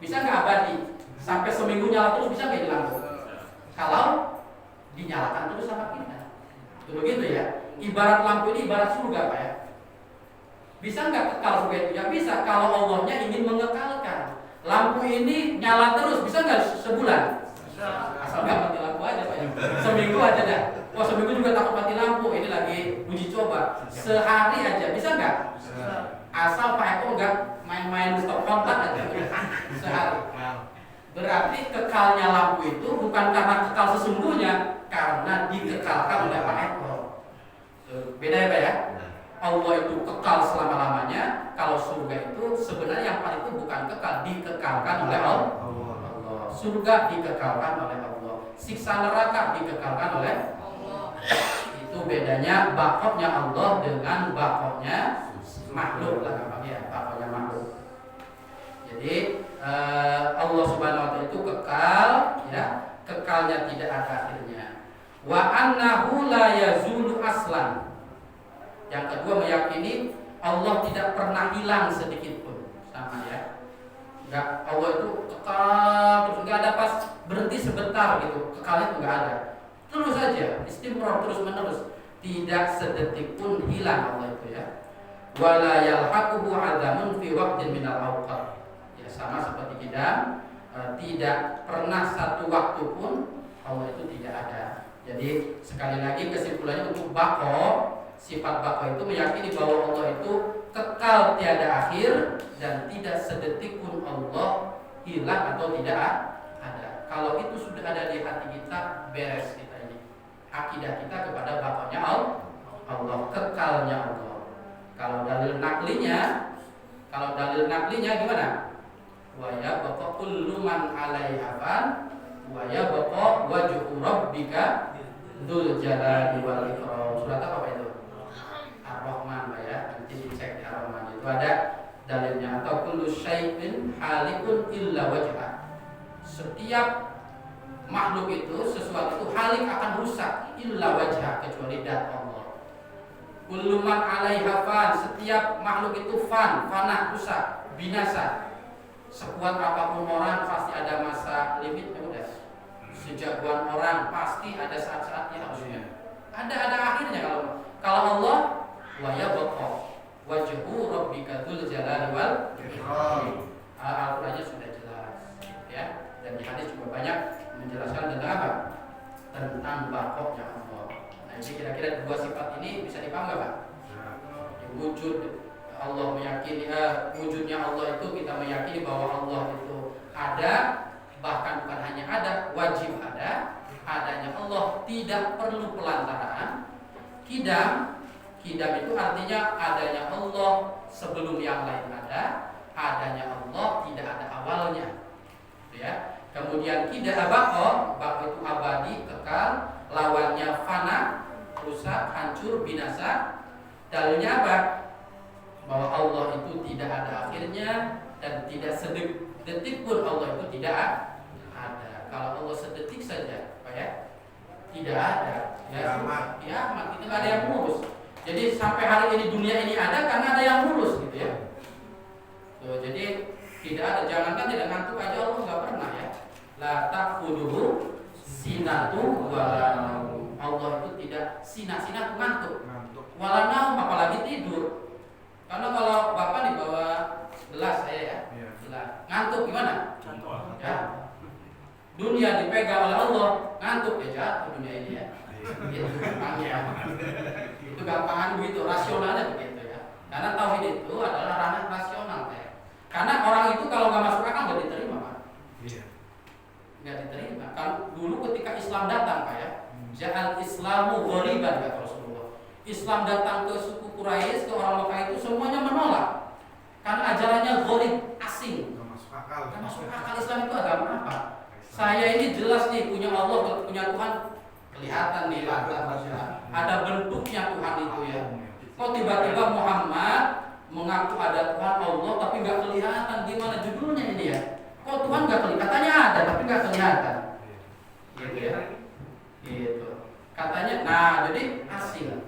Speaker 1: Bisa nggak abadi? Sampai seminggu nyala terus bisa nggak ini lampu? Kalau dinyalakan terus sama kita. Itu begitu ya. Ibarat lampu ini ibarat surga Pak ya. Bisa nggak kekal surga itu? Ya bisa kalau Allahnya ingin mengekalkan. Lampu ini nyala terus, bisa nggak sebulan? Asal nggak mati lampu aja Pak ya. Seminggu aja dah. Wah seminggu juga takut mati lampu. Ini lagi uji coba. Sehari aja bisa nggak? Asal Pak Eko nggak main-main stop kontak aja. Sehari. Berarti kekalnya lampu itu bukan karena kekal sesungguhnya, karena dikekalkan oleh Pak Eko. Beda ya Pak ya? Allah itu kekal selama-lamanya. Kalau surga itu sebenarnya yang paling itu bukan kekal, dikekalkan oleh Allah. Surga dikekalkan oleh Allah. Siksa neraka dikekalkan oleh Allah. Itu bedanya baqonya Allah dengan baqonya makhluk lah gampangnya, baqonya makhluk. Jadi Allah Subhanahu wa taala itu kekal ya, kekalnya tidak ada akhirnya. Wa annahu la yazulu aslan. Yang kedua meyakini Allah tidak pernah hilang sedikit pun, sama ya. Enggak, Allah itu kekal terus, enggak ada pas berhenti sebentar gitu, kekalnya itu enggak ada. Terus saja, istimrar terus menerus, tidak sedetik pun hilang Allah itu ya. Wala yalhaquhu adamun fi waqtin minal awqat. Ya sama seperti kita, tidak pernah satu waktu pun Allah itu tidak ada. Jadi sekali lagi kesimpulannya untuk baqo, sifat baqo itu meyakini bahwa Allah itu kekal tiada akhir dan tidak sedetik pun Allah hilang atau tidak ada. Kalau itu sudah ada di hati kita, beres kita ini. Akidah kita kepada baqonya Allah, kekalnya Allah. Kalau dalil naklinya gimana? Wa yabqa kullu man 'alaiha fan wa yabqa wajhu rabbika dzul jalali wal ikram. Surat apa itu? Ar-Rahman Pak ya. Nanti dicek di Ar-Rahman itu ada dalilnya. Atau kullu syai'in halikun illa wajha. Setiap makhluk itu, sesuatu itu halik akan rusak illa wajha, kecuali zat Allah. Kullu man 'alaiha fan, setiap makhluk itu fana, rusak, binasa. Sekuat apapun orang pasti ada masa limitnya udah. Sejagoan orang pasti ada saat-saatnya harusnya. Ada akhirnya kalau Allah wa yabqa wajhu rabbika dzul jalali wal ikram. Al-Qur'annya sudah jelas ya. Dan di hadis juga banyak menjelaskan tentang apa? Tentang baqonya Allah. Nah, jadi kira-kira dua sifat ini bisa dipaham enggak, Pak? Wujud Allah meyakini wujudnya Allah itu kita meyakini bahwa Allah itu ada, bahkan bukan hanya ada, wajib ada. Adanya Allah tidak perlu pelantaran. Kidam itu artinya adanya Allah sebelum yang lain ada. Adanya Allah tidak ada awalnya, ya. Kemudian kidam baqo itu abadi, kekal. Lawannya fana, rusak, hancur, binasa. Dalilnya apa? Bahwa Allah itu tidak ada akhirnya dan tidak sedetik pun Allah itu tidak ada. Kalau Allah sedetik saja, Pak ya, tidak ada. Ya, kiamat itu nggak ada yang ngurus. Jadi sampai hari ini dunia ini ada karena ada yang ngurus gitu ya. Tuh, jadi tidak ada. Jangankan tidak ngantuk aja Allah nggak pernah ya. La ta'khudhuhu sinatu wala naum. Allah itu tidak sina itu ngantuk. Wala naum, apalagi tidur. Karena kalau Bapak di bawah gelas saya ya, gelas ngantuk gimana? Ya. Dunia dipegang oleh Allah, ngantuk ya jatuh dunia ini ya. Gitu, rasionalnya begitu ya. Karena tauhid itu adalah ranah rasional ya. Karena orang itu kalau nggak masuk akal nggak diterima Pak.
Speaker 2: Iya.
Speaker 1: Nggak diterima. Kan dulu ketika Islam datang Pak ya, ja'al Islamu ghoriban kata Rasulullah. Islam datang ke suku Quraisy, ke orang Mekah itu semuanya menolak. Karena ajarannya gharib, asing.
Speaker 2: Nggak masuk akal.
Speaker 1: Nggak masuk akal, Islam itu agama apa? Saya ini jelas nih punya Allah, punya Tuhan, kelihatan nih ada bentuknya Tuhan itu ya. Kok tiba-tiba Muhammad mengaku ada Tuhan Allah tapi nggak kelihatan, gimana judulnya ini ya? Kok Tuhan nggak kelihatan? Katanya ada tapi nggak kelihatan. Gitu ya. Gitu. Katanya, nah jadi asing.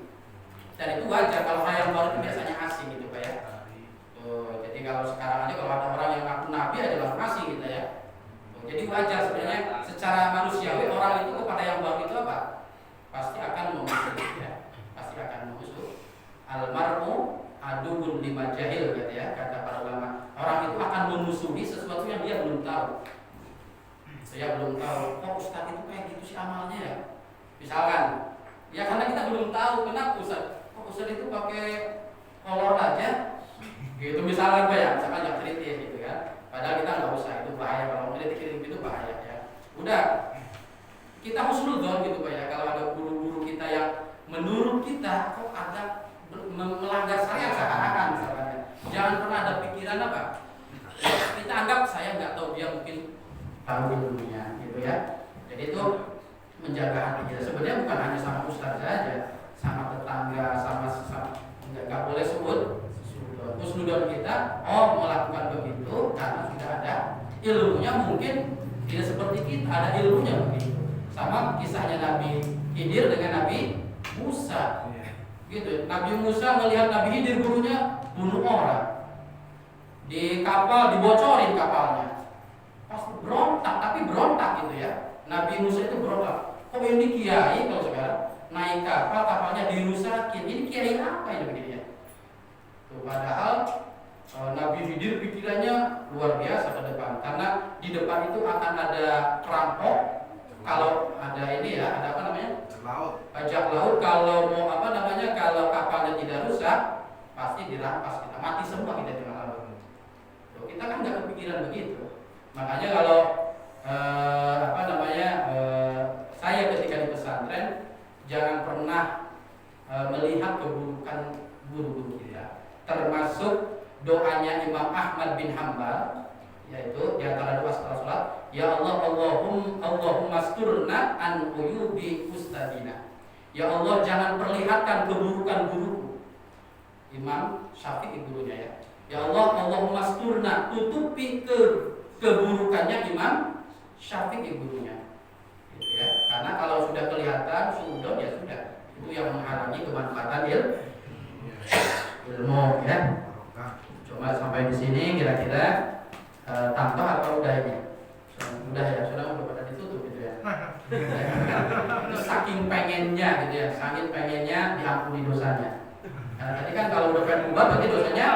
Speaker 1: Dan itu wajar kalau yang baru itu biasanya asing gitu Pak ya. Jadi kalau sekarang aja kalau ada orang yang ngaku nabi adalah asing gitu ya. Jadi wajar sebenarnya secara manusiawi orang itu kepada yang baru itu apa? Pasti akan memusuh ya. Pasti akan memusuh. Almar'u aduun lima jahil gitu ya, kata para ulama. Orang itu akan memusuhi sesuatu yang dia belum tahu. Saya belum tahu, kok Ustaz itu kayak gitu sih amalnya ya. Misalkan, ya karena kita belum tahu kenapa Ustaz. Kok Ustaz itu pakai kolor aja? Gitu misalkan Pak ya, misalkan yang kritis gitu kan. Padahal kita nggak usah, itu bahaya kalau kritik itu bahaya ya. Udah, kita husnudzon gitu Pak ya. Kalau ada guru-guru kita yang menurut kita kok ada melanggar syariat seakan-akan misalkan ya. Jangan pernah ada pikiran apa? Kita anggap saya nggak tahu, dia mungkin tahu ilmunya gitu ya. Jadi itu menjaga hati kita. Sebenarnya bukan hanya sama ustaz saja, sama tetangga, sama nggak boleh sebut husnudzon kita. Oh melakukan begitu karena sudah ada ilmunya, mungkin tidak seperti kita ada ilmunya begitu. Sama kisahnya Nabi Khidir dengan Nabi Musa. Gitu. Nabi Musa melihat Nabi Khidir gurunya bunuh orang. Di kapal dibocorin kapalnya. Pas berontak, tapi berontak gitu ya. Nabi Musa itu berontak. Kok ini kiai kalau sekarang naik kapal, kapalnya dirusakin. Ini kiai apa ini begini ya? Tuh, padahal Nabi Khidir pikirannya luar biasa ke depan. Karena di depan itu akan ada perampok. Kalau ada ini ya, ada apa namanya? Bajak laut. Kalau mau apa namanya? Kalau kapalnya tidak rusak, pasti dirampas kita. Mati semua kita di tengah laut. Tuh, kita kan nggak kepikiran begitu. Makanya kalau apa namanya? Saya ketika di pesantren jangan pernah melihat keburukan guru-guru kita. Termasuk doanya Imam Ahmad bin Hambal, yaitu di antara doa setelah sholat, ya Allah Allahumma asturna an uyubi ustadina. Ya Allah jangan perlihatkan keburukan guruku. Imam Syafi'i gurunya ya. Ya Allah Allahumma asturna, tutupi keburukannya Imam Syafi'i gurunya. Gitu ya. Karena kalau sudah kelihatan suudon ya sudah, itu yang menghalangi kemanfaatan ilmu ya. Cuma sampai di sini kira-kira tambah atau udah ini? Udah ya, sudah pada ditutup gitu ya. Itu saking pengennya gitu ya, saking pengennya diampuni dosanya. Karena tadi kan kalau udah pengen ubah berarti dosanya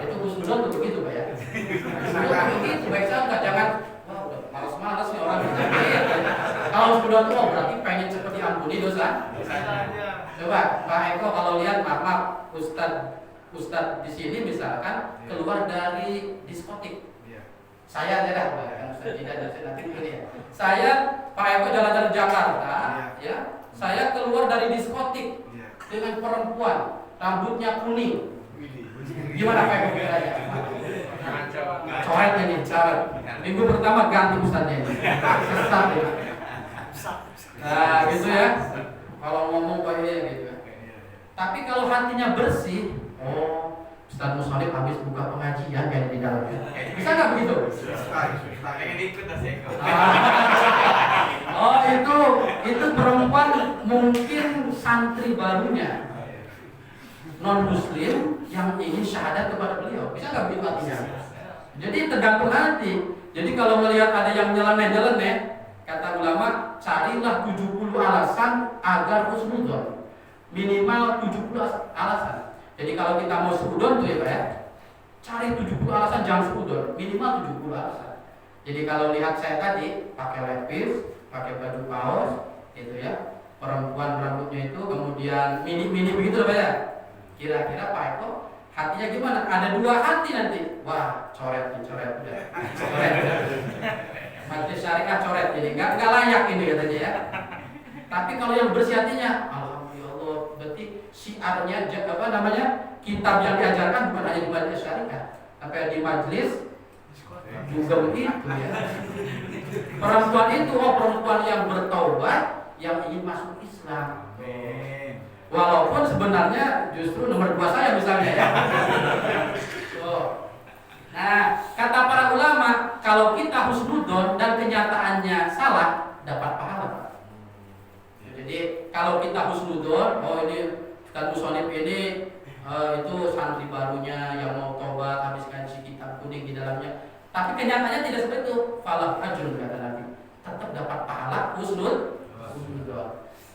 Speaker 1: itu husnuzon tuh begitu Pak ya. Saya begitu, baik saya jangan wah udah malas-malas nih orang gitu. Kalau sudah tuh berarti pengen cepat diampuni dosa. Coba Pak Eko kalau lihat maaf Ustadz di sini misalkan keluar dari diskotik. Saya tidak, kan Ustadz tidak nanti ini ya. Saya Pak Eko jalan-jalan Jakarta, ya. Saya keluar dari diskotik dengan perempuan, rambutnya kuning. Gimana Pak Eko kiranya? Coret ini, coret. Minggu pertama ganti Ustadznya ini. Sesat ya. Nah, gitu ya. Kalau ngomong kayak gitu. Tapi kalau hatinya bersih, oh Ustaz Musonib habis buka pengajian kayak di dalamnya. Bisa nggak begitu?
Speaker 2: Pengen ikut Aseko.
Speaker 1: Oh itu perempuan mungkin santri barunya non muslim yang ingin syahadat kepada beliau. Bisa nggak begitu hatinya? Jadi tergantung hati. Jadi kalau melihat ada yang nyeleneh, kata ulama carilah 70 alasan agar husnudzon. Minimal 70 alasan. Jadi kalau kita mau seudon tuh ya Pak ya, cari 70 alasan jangan seudon, minimal 70 alasan. Jadi kalau lihat saya tadi pakai levis, pakai baju kaos, gitu ya, perempuan rambutnya itu kemudian mini begitu Pak ya. Kira-kira Pak Eko hatinya gimana? Ada dua hati nanti. Wah, coret nih, coret udah. Coret. Majelis syariah coret jadi nggak layak ini katanya ya. Tapi kalau yang bersih hatinya, alhamdulillah, berarti syiarnya apa namanya? Kitab yang diajarkan bukan hanya di majelis syariah, tapi di majelis juga begitu ya. Perempuan itu perempuan yang bertaubat, yang ingin masuk Islam. Walaupun sebenarnya justru nomor 2 saya misalnya ya. Nah, kata para ulama, kalau kita husnudon dan kenyataannya salah, dapat pahala. Jadi kalau kita husnudon, oh ini Ustaz Musonib ini itu santri barunya yang mau tobat habis ngaji kitab kuning di dalamnya. Tapi kenyataannya tidak seperti itu. Falah ajrun kata Nabi. Tetap dapat pahala husnudon.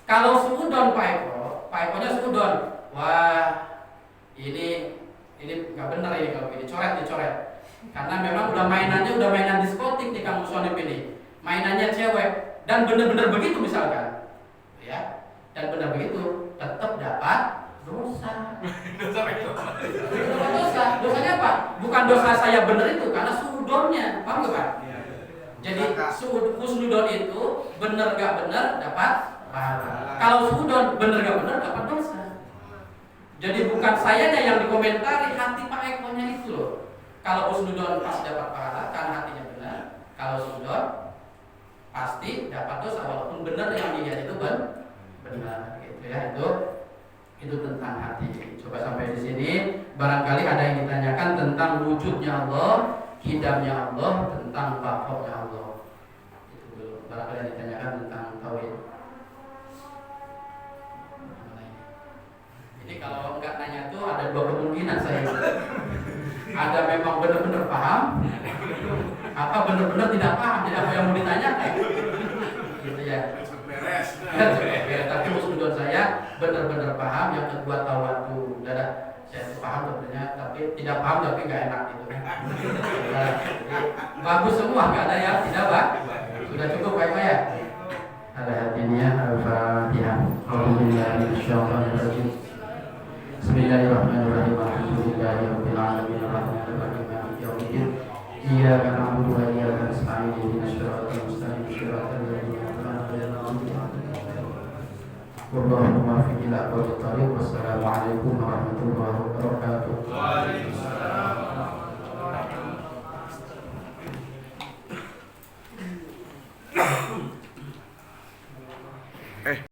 Speaker 1: Kalau suudon Pak Ekonya suudon. Wah, ini nggak benar ini kalau ini dicoret. Karena memang udah mainan diskotik di Kang Musonib ini. Mainannya cewek dan benar-benar begitu misalkan. Ya. Dan benar begitu, tetap dapat dosa. Dosa. Dosanya apa? Bukan dosa saya benar itu karena suudonnya. Paham enggak, Pak? Jadi husnudon itu benar gak benar dapat pahala. Kalau suudon benar gak benar dapat dosa. Jadi bukan sayanya yang dikomentari, hati Pak Ekonya itu loh. Kalau husnudon pasti dapat pahala karena hatinya benar. Kalau suudon pasti dapat dosa walaupun benar yang dilihat itu benar gitu ya. Itu tentang hati. Coba sampai di sini barangkali ada yang ditanyakan tentang wujudnya Allah, qidamnya Allah, tentang baqa'nya Allah. Itu dulu. Barangkali yang ditanyakan tentang tauhid. Ini kalau enggak nanya tuh ada dua kemungkinan saya. Ada memang benar-benar paham, apa benar-benar tidak paham, jadi apa yang mau ditanyakan. Gitu ya.
Speaker 2: Beres.
Speaker 1: Tapi husnudon saya benar-benar paham. Yang kedua tawadu. Udah saya paham sebenarnya, tapi tidak paham tapi nggak enak gitu. Nah, bagus semua, nggak ada yang tidak Pak. Sudah cukup Pak ya. Ada hatinya Al-Fatihah. Bismillahirrahmanirrahim. Alhamdulillahirabbil alamin. Arrahmanirrahim. Maliki yaumiddin. Iyyaka na'budu wa iyyaka nasta'in. Ihdinas siratal mustaqim. Siratal ladzina an'amta 'alaihim. Wallahumma fi ila aqwamit thariq. Wassalamualaikum warahmatullahi wabarakatuh.
Speaker 2: Waalaikumsalam.